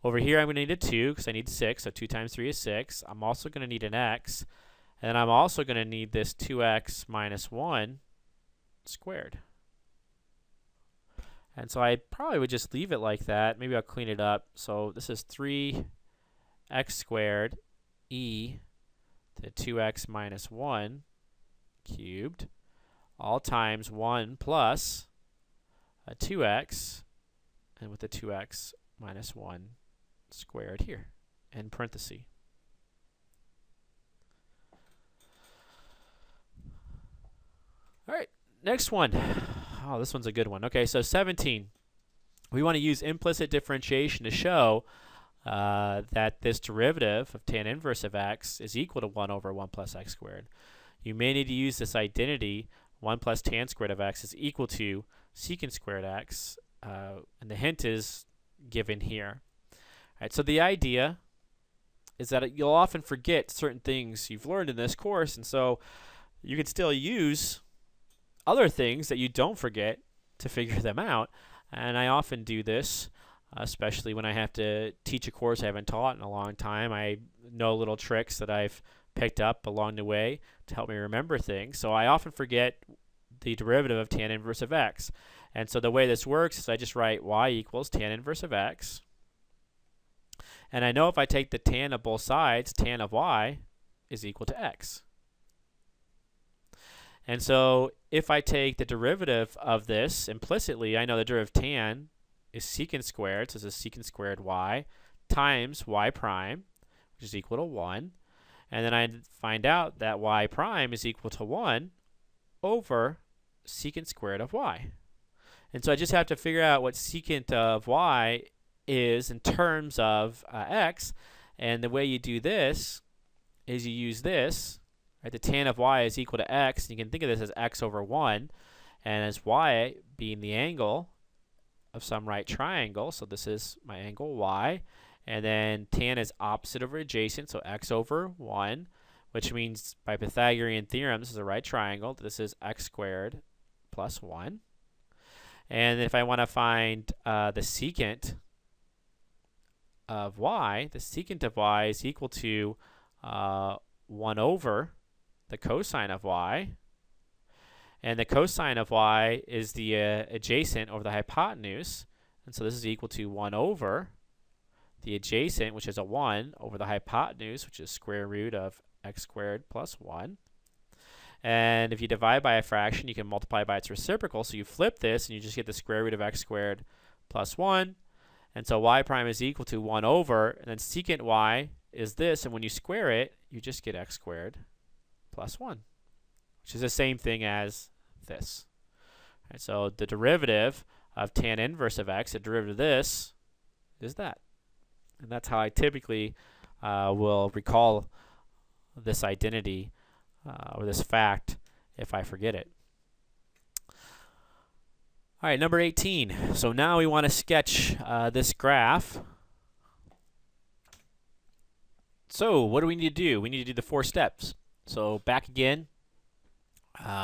Over here I'm going to need a 2 because I need 6. So 2 times 3 is 6. I'm also going to need an x. And then I'm also going to need this 2x minus 1 squared. And so I probably would just leave it like that. Maybe I'll clean it up. So this is 3x squared e to 2x minus 1 cubed, all times 1 plus a 2x, and with the 2x minus 1 squared here in parentheses. All right, next one. Oh, this one's a good one. Okay, so 17. We want to use implicit differentiation to show that this derivative of tan inverse of x is equal to 1 over 1 plus x squared. You may need to use this identity, 1 plus tan squared of x is equal to secant squared x, and the hint is given here. All right, so the idea is that you'll often forget certain things you've learned in this course, and so you can still use other things that you don't forget to figure them out. And I often do this, especially when I have to teach a course I haven't taught in a long time. I know little tricks that I've picked up along the way to help me remember things. So I often forget the derivative of tan inverse of x. And so the way this works is I just write y equals tan inverse of x. And I know if I take the tan of both sides, tan of y is equal to x. And so if I take the derivative of this implicitly, I know the derivative of tan is secant squared, so this is secant squared y, times y prime, which is equal to 1. And then I find out that y prime is equal to 1 over secant squared of y. And so I just have to figure out what secant of y is in terms of x. And the way you do this is you use this. Right, the tan of y is equal to x. And you can think of this as x over 1. And as y being the angle of some right triangle. So this is my angle y. And then tan is opposite over adjacent. So x over 1. Which means by Pythagorean theorem, this is a right triangle. This is x squared plus 1. And if I want to find the secant of y, the secant of y is equal to 1 over the cosine of y. And the cosine of y is the adjacent over the hypotenuse. And so this is equal to 1 over the adjacent, which is a 1, over the hypotenuse, which is square root of x squared plus 1. And if you divide by a fraction, you can multiply by its reciprocal. So you flip this, and you just get the square root of x squared plus 1. And so y prime is equal to 1 over, and then secant y is this. And when you square it, you just get x squared plus 1, which is the same thing as this. Right, so the derivative of tan inverse of x, the derivative of this, is that. And that's how I typically will recall this identity or this fact if I forget it. All right, number 18. So now we want to sketch this graph. So what do we need to do? We need to do the 4 steps. So back again,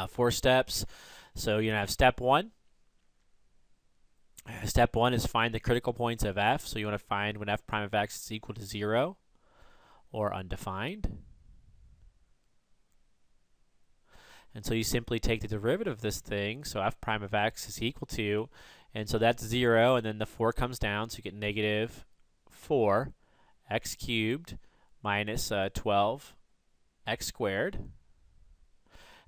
4 steps. So you're going to have step 1. Step 1 is find the critical points of f. So you want to find when f prime of x is equal to 0 or undefined. And so you simply take the derivative of this thing. So f prime of x is equal to, and so that's 0, and then the 4 comes down, so you get negative 4 x cubed minus 12 x squared.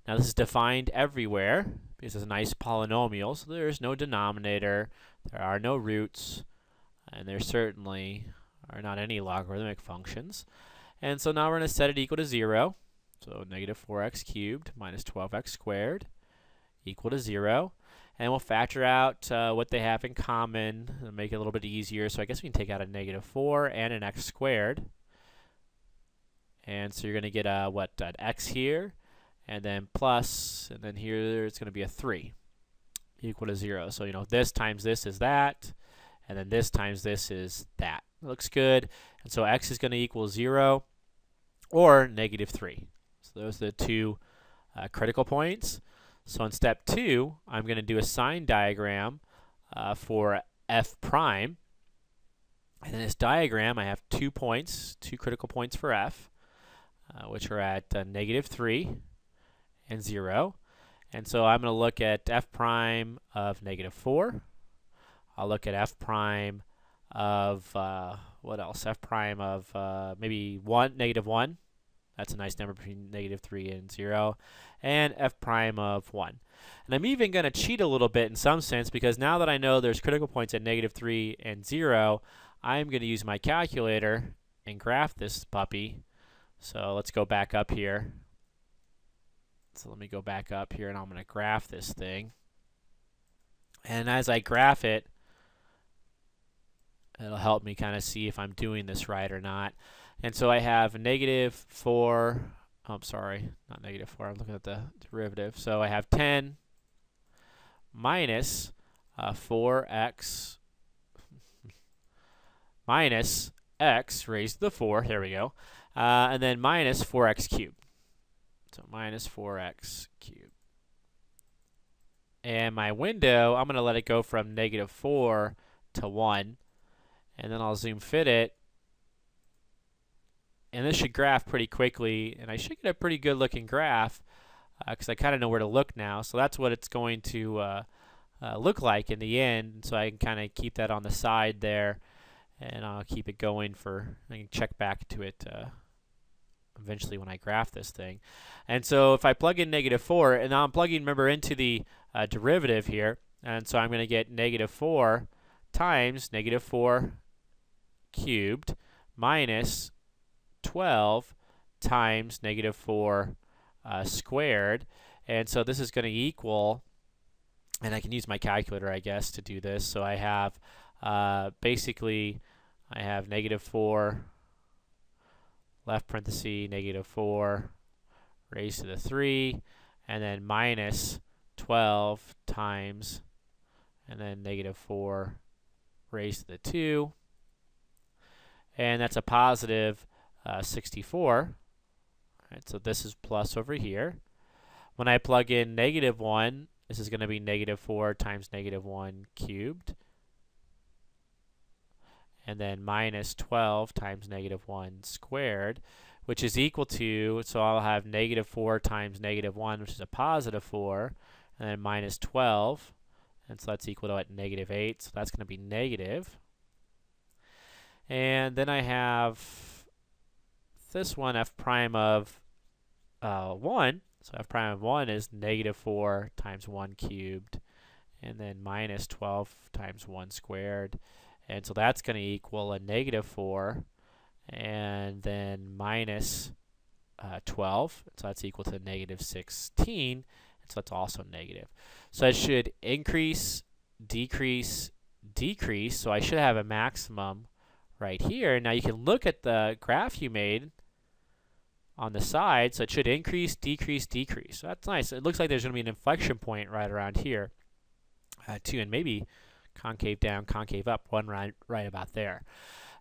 Now this is defined everywhere because it's a nice polynomial, so there's no denominator, there are no roots, and there certainly are not any logarithmic functions. And so now we're going to set it equal to 0. So negative 4x cubed minus 12x squared equal to 0. And we'll factor out what they have in common and make it a little bit easier. So I guess we can take out a negative 4 and an x squared. And so you're going to get an x here, and then plus, and then here it's going to be a 3 equal to 0. So, you know, this times this is that, and then this times this is that. Looks good. And so x is going to equal 0 or negative 3. So those are the 2 critical points. So in step 2, I'm going to do a sign diagram for f prime. And in this diagram, I have 2 points, 2 critical points for f, which are at negative 3 and 0. And so I'm going to look at f prime of negative 4. I'll look at f prime of, what else? F prime of maybe negative 1. That's a nice number between negative 3 and 0. And f prime of 1. And I'm even going to cheat a little bit in some sense, because now that I know there's critical points at negative 3 and 0, I'm going to use my calculator and graph this puppy. So let's go back up here. So let me go back up here, and I'm going to graph this thing. And as I graph it, it'll help me kind of see if I'm doing this right or not. And so I have negative 4, oh, I'm sorry, not negative 4, I'm looking at the derivative. So I have 10 minus 4x minus x raised to the 4, there we go, and then minus 4x cubed. So minus 4x cubed. And my window, I'm going to let it go from -4 to 1. And then I'll zoom fit it. And this should graph pretty quickly. And I should get a pretty good looking graph because I kind of know where to look now. So that's what it's going to look like in the end. So I can kind of keep that on the side there. And I'll keep it going I can check back to it eventually when I graph this thing. And so if I plug in -4, and now I'm plugging, remember, into the derivative here. And so I'm going to get -4 times -4 cubed minus 12 times -4 squared. And so this is going to equal, and I can use my calculator, I guess, to do this. So I have basically, I have -4 left parenthesis -4 raised to the 3, and then minus 12 times, and then -4 raised to the 2, and that's a positive 64. All right, so this is plus over here. When I plug in -1, this is going to be -4 times -1 cubed, and then minus 12 times -1 squared, which is equal to, so I'll have -4 times -1, which is a positive 4, and then minus 12, and so that's equal to what, -8, so that's going to be negative. And then I have this one, f prime of 1, so f prime of 1 is -4 times 1 cubed, and then minus 12 times 1 squared. And so that's going to equal a -4, and then minus 12. So that's equal to -16. And so that's also negative. So it should increase, decrease, decrease. So I should have a maximum right here. Now you can look at the graph you made on the side. So it should increase, decrease, decrease. So that's nice. It looks like there's going to be an inflection point right around here, too, and maybe concave down, concave up, one right about there.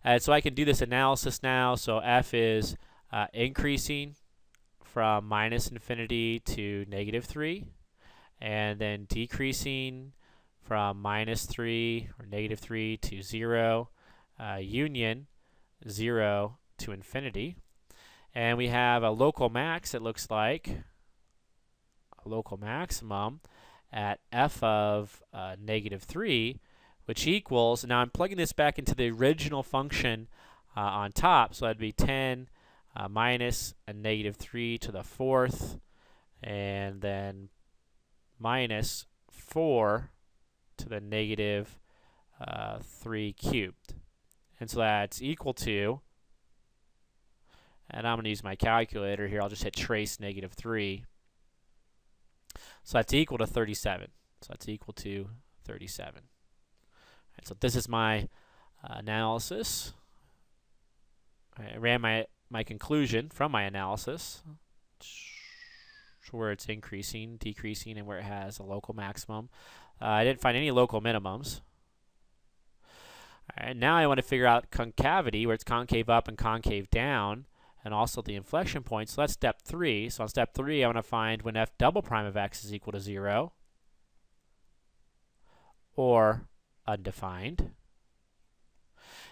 And so I can do this analysis now. So f is increasing from -infinity to -3, and then decreasing from -3 or -3 to 0, union 0 to infinity. And we have a local max, it looks like, a local maximum at f of -3, which equals, now I'm plugging this back into the original function on top, so that'd be 10 minus a -3 to the 4th, and then minus 4 to the -3 cubed. And so that's equal to, and I'm going to use my calculator here, I'll just hit trace -3. So that's equal to 37. So that's equal to 37. Right, so this is my analysis. I ran my conclusion from my analysis, where it's increasing, decreasing, and where it has a local maximum. I didn't find any local minimums. All right, now I want to figure out concavity, where it's concave up and concave down, and also the inflection point. So that's step 3. So on step 3, I want to find when f double prime of x is equal to 0 or undefined.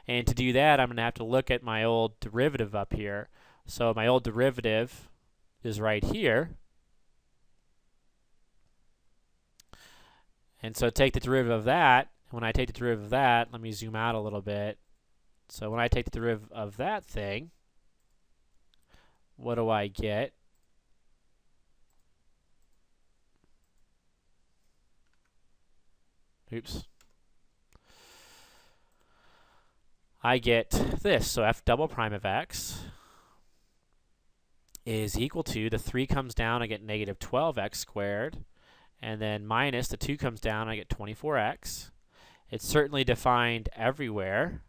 And to do that, I'm going to have to look at my old derivative up here. So my old derivative is right here. And so take the derivative of that. When I take the derivative of that, let me zoom out a little bit. So when I take the derivative of that thing, what do I get? Oops. I get this. So f double prime of x is equal to, the 3 comes down, I get -12x squared. And then minus, the 2 comes down, I get 24x. It's certainly defined everywhere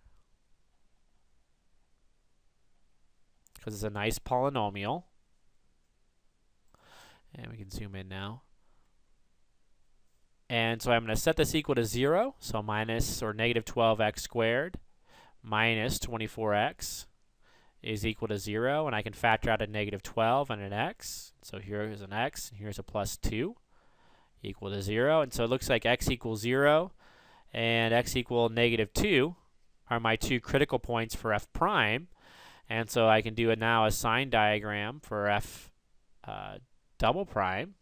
because it's a nice polynomial. And we can zoom in now. And so I'm going to set this equal to 0. So minus or -12x squared minus 24x is equal to 0, and I can factor out a negative 12 and an x. So here is an x, and here's a plus 2 equal to 0. And so it looks like x equals 0 and x equal negative 2 are my two critical points for f prime. And so I can do now a sign diagram for f double prime.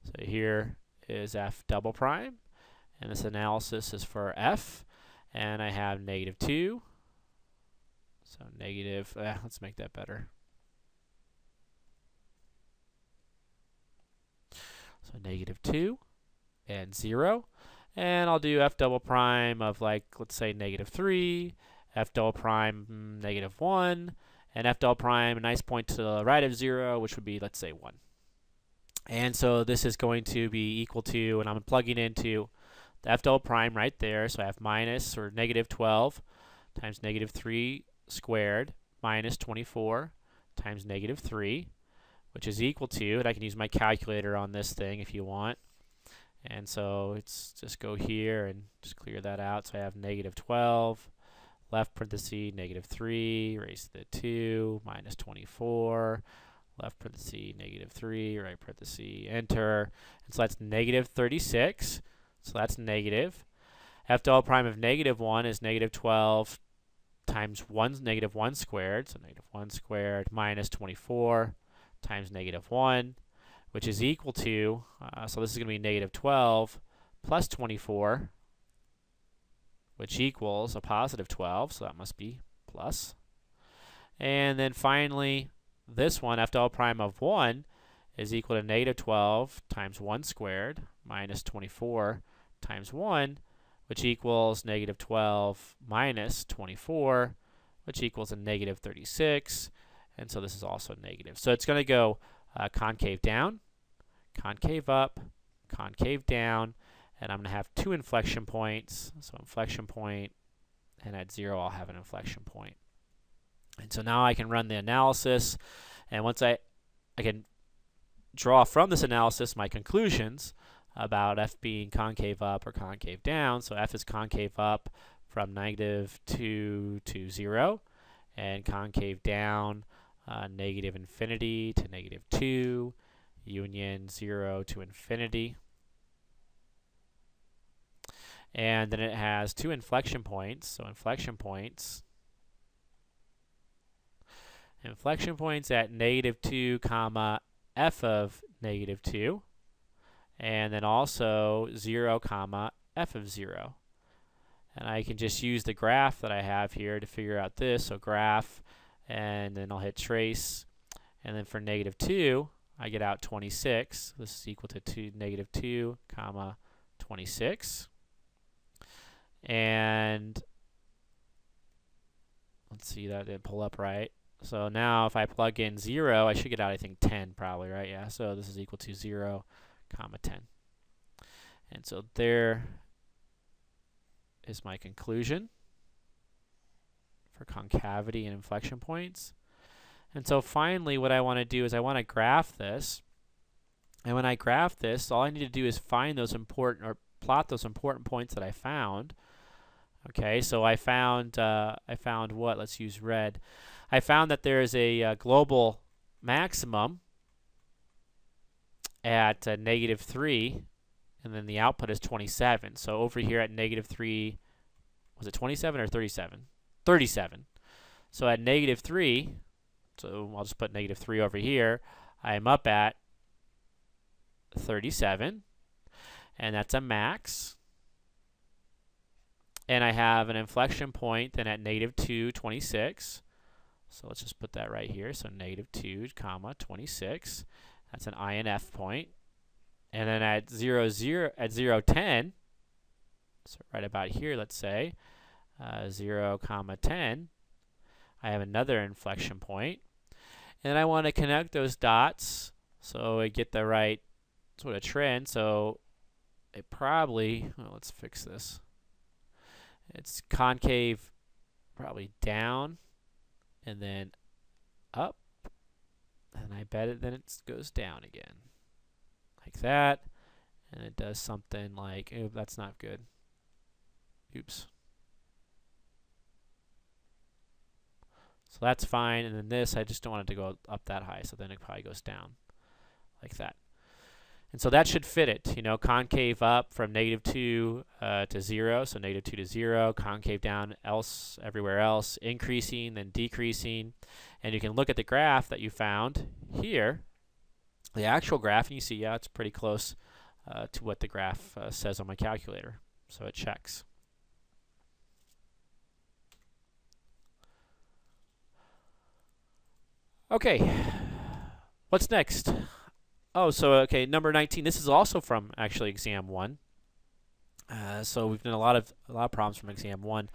So here is f double prime, and this analysis is for f, and I have negative 2. So negative, let's make that better. So negative 2 and 0. And I'll do f double prime of, like, let's say negative 3, f double prime negative 1, and f double prime a nice point to the right of 0, which would be, let's say, 1. And so this is going to be equal to, and I'm plugging into the f double prime right there. So I have minus, or negative 12 times negative 3 squared minus 24 times negative 3, which is equal to, and I can use my calculator on this thing if you want. And so it's just go here and just clear that out. So I have negative 12, left parenthesis, negative 3, raised to the 2, minus 24, left parenthesis, negative 3, right parenthesis, enter. And so that's negative 36. So that's negative. F double prime of negative 1 is negative 12 times negative 1 squared. So negative 1 squared minus 24 times negative 1, which is equal to, so this is going to be negative 12 plus 24, which equals a positive 12, so that must be plus. And then finally, this one, f double prime of 1, is equal to negative 12 times 1 squared minus 24 times 1, which equals negative 12 minus 24, which equals a negative 36. And so this is also negative. So it's going to go concave down, concave up, concave down, and I'm going to have two inflection points. So inflection point, and at 0 I'll have an inflection point. And so now I can run the analysis, and once I can draw from this analysis my conclusions about f being concave up or concave down. So f is concave up from negative 2 to 0, and concave down negative infinity to negative 2, union 0 to infinity. And then it has two inflection points. So inflection points at negative 2 comma f of negative 2, and then also 0 comma f of 0. And I can just use the graph that I have here to figure out this. So graph, and then I'll hit trace, and then for negative 2 I get out 26. This is equal to negative 2 comma 26. And let's see, that didn't pull up right. So now if I plug in 0, I should get out, I think, 10 probably, right? Yeah, so this is equal to 0 comma 10. And so there is my conclusion for concavity and inflection points. And so finally what I want to do is I want to graph this. And when I graph this, all I need to do is find those important, or plot those important points that I found. Okay, so I found what? Let's use red. I found that there is a global maximum at negative 3, and then the output is 27. So over here at negative 3, was it 27 or 37? 37. So at negative 3, so I'll just put negative 3 over here, I am up at 37, and that's a max. And I have an inflection point then at negative 2, 26. So let's just put that right here. So negative 2 comma 26. That's an INF point. And then at 0, 10, so right about here, let's say, 0 comma 10, I have another inflection point. And I want to connect those dots so I get the right sort of trend. So it probably, well, let's fix this. It's concave probably down and then up, and I bet it then it goes down again like that, and it does something like, oh, that's not good. Oops. So that's fine, and then this, I just don't want it to go up that high, so then it probably goes down like that. And so that should fit it, you know, concave up from -2 to 0, so -2 to 0, concave down everywhere else, increasing, then decreasing. And you can look at the graph that you found here, the actual graph, and you see, yeah, it's pretty close to what the graph says on my calculator. So it checks. Okay, what's next? Oh, so okay, number 19. This is also from actually exam 1. So we've done a lot of problems from exam 1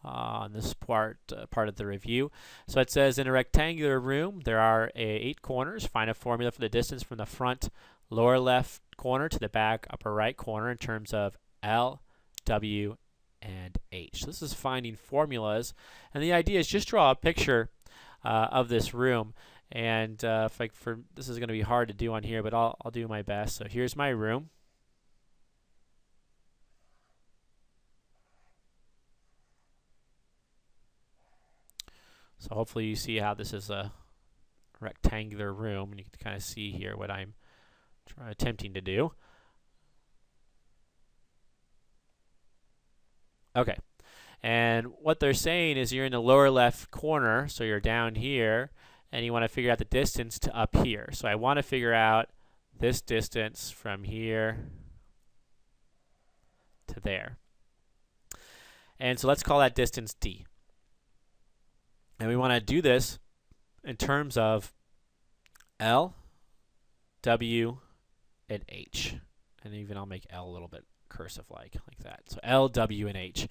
on this part of the review. So it says in a rectangular room there are 8 corners. Find a formula for the distance from the front lower left corner to the back upper right corner in terms of L, W, and H. So this is finding formulas, and the idea is just draw a picture of this room. And this is going to be hard to do on here, but I'll do my best. So here's my room. So hopefully you see how this is a rectangular room, and you can kind of see here what I'm attempting to do. Okay, and what they're saying is you're in the lower left corner, so you're down here, and you want to figure out the distance to up here. So I want to figure out this distance from here to there. And so let's call that distance D. And we want to do this in terms of L, W, and H. And even I'll make L a little bit cursive-like, like that. So L, W, and H.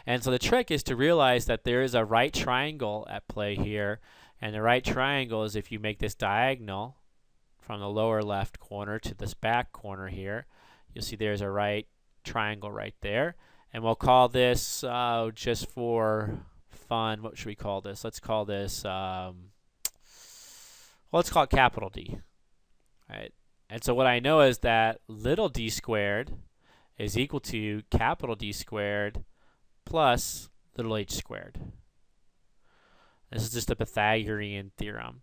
And so the trick is to realize that there is a right triangle at play here. And the right triangle is if you make this diagonal from the lower left corner to this back corner here, you'll see there's a right triangle right there. And we'll call this, just for fun, what should we call this? Let's call this, well, let's call it capital D. Right? And so what I know is that little d squared is equal to capital D squared plus little h squared. This is just a Pythagorean theorem.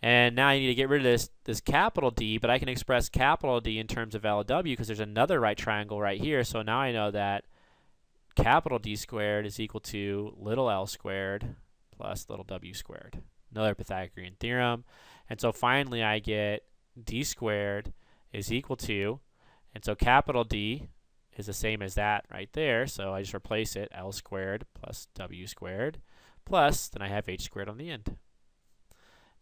And now I need to get rid of this capital D, but I can express capital D in terms of LW because there's another right triangle right here. So now I know that capital D squared is equal to little l squared plus little w squared. Another Pythagorean theorem. And so finally I get d squared is equal to, and so capital D is the same as that right there. So I just replace it, l squared plus w squared. Plus, then I have h squared on the end.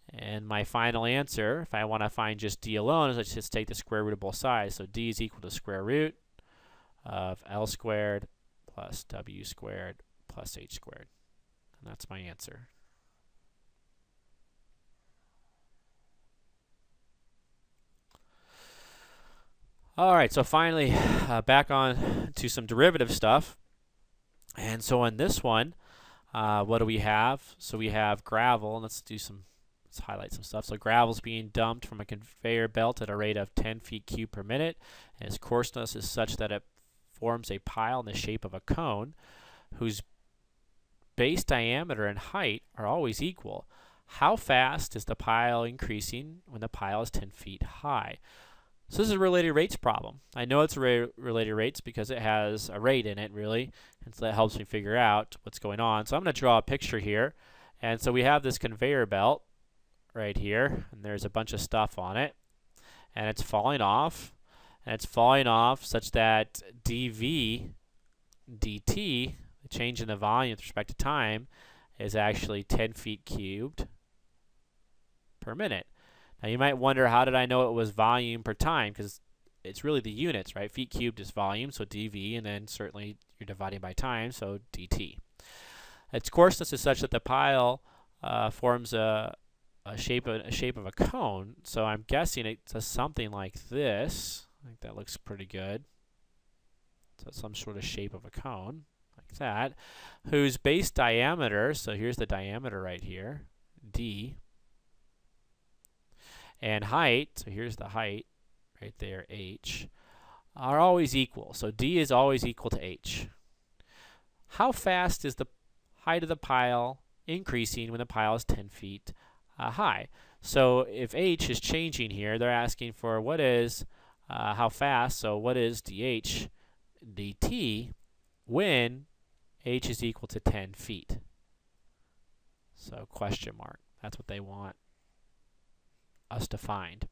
And my final answer, if I want to find just d alone, is I just take the square root of both sides. So d is equal to square root of l squared plus w squared plus h squared. And that's my answer. All right, so finally, back on to some derivative stuff. And so on this one, what do we have? So we have gravel. Let's highlight some stuff. So gravel's being dumped from a conveyor belt at a rate of 10 feet cubed per minute, and its coarseness is such that it forms a pile in the shape of a cone whose base diameter and height are always equal. How fast is the pile increasing when the pile is 10 feet high? So this is a related rates problem. I know it's related rates because it has a rate in it, really, and so that helps me figure out what's going on. So I'm going to draw a picture here. And so we have this conveyor belt right here, and there's a bunch of stuff on it, and it's falling off, and it's falling off such that dV dt, the change in the volume with respect to time, is actually 10 feet cubed per minute. Now you might wonder, how did I know it was volume per time? Because it's really the units, right? Feet cubed is volume, so dV, and then certainly you're dividing by time, so dt. Its coarseness is such that the pile forms a shape of a cone. So I'm guessing it's something like this. I think that looks pretty good. So some sort of shape of a cone, like that, whose base diameter, so here's the diameter right here, d, and height, so here's the height right there, h, are always equal. So d is always equal to h. How fast is the height of the pile increasing when the pile is 10 feet high. So if h is changing here, they're asking for what is, how fast, so what is dh dt when h is equal to 10 feet? So question mark. That's what they want us to find.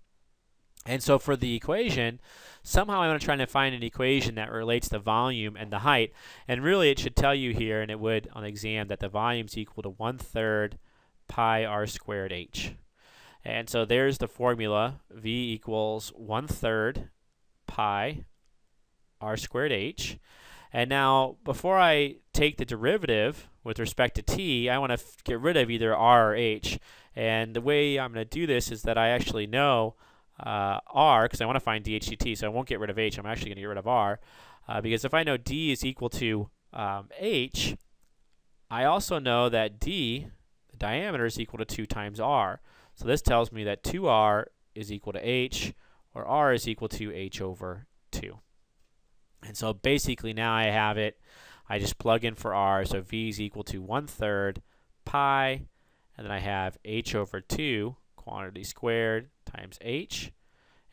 And so for the equation, somehow I'm going to try to find an equation that relates the volume and the height. And really it should tell you here, and it would on the exam, that the volume is equal to 1/3 pi r squared h. And so there's the formula. V equals 1/3 pi r squared h. And now, before I take the derivative with respect to t, I want to get rid of either r or h. And the way I'm going to do this is that I actually know r, because I want to find dh dt, so I won't get rid of h. I'm actually going to get rid of r. Because if I know d is equal to h, I also know that d, the diameter, is equal to 2 times r. So this tells me that 2r is equal to h, or r is equal to h over 2. And so basically now I have it. I just plug in for r, so v is equal to 1/3 pi, and then I have h over 2, quantity squared, times h.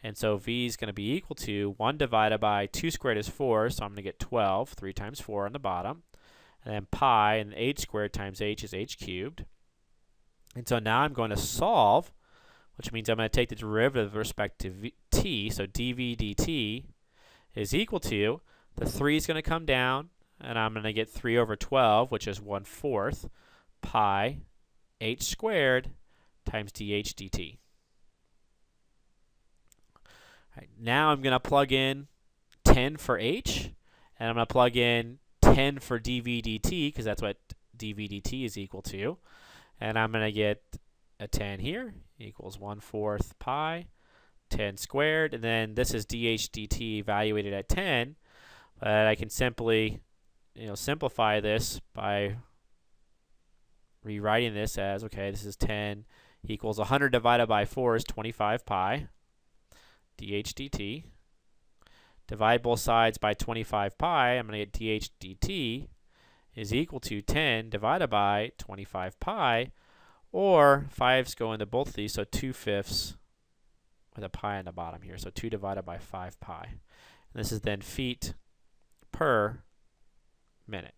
And so v is going to be equal to 1 divided by 2 squared is 4, so I'm going to get 12, 3 times 4 on the bottom. And then pi, and h squared times h is h cubed. And so now I'm going to solve, which means I'm going to take the derivative with respect to t, so dv dt is equal to, the 3 is going to come down, and I'm going to get 3 over 12, which is 1/4 pi h squared times dh dt. Right, now I'm going to plug in 10 for h, and I'm going to plug in 10 for dv dt, because that's what dv dt is equal to. And I'm going to get a 10 here, equals 1/4 pi, 10 squared, and then this is dh dt evaluated at 10. But I can simply, simplify this by rewriting this as, okay, this is 10 equals 100 divided by 4 is 25 pi dh dt. Divide both sides by 25 pi, I'm going to get dh dt is equal to 10 divided by 25 pi, or 5's go into both of these, so 2/5 with a pi on the bottom here, so 2 divided by 5 pi. And this is then feet per minute.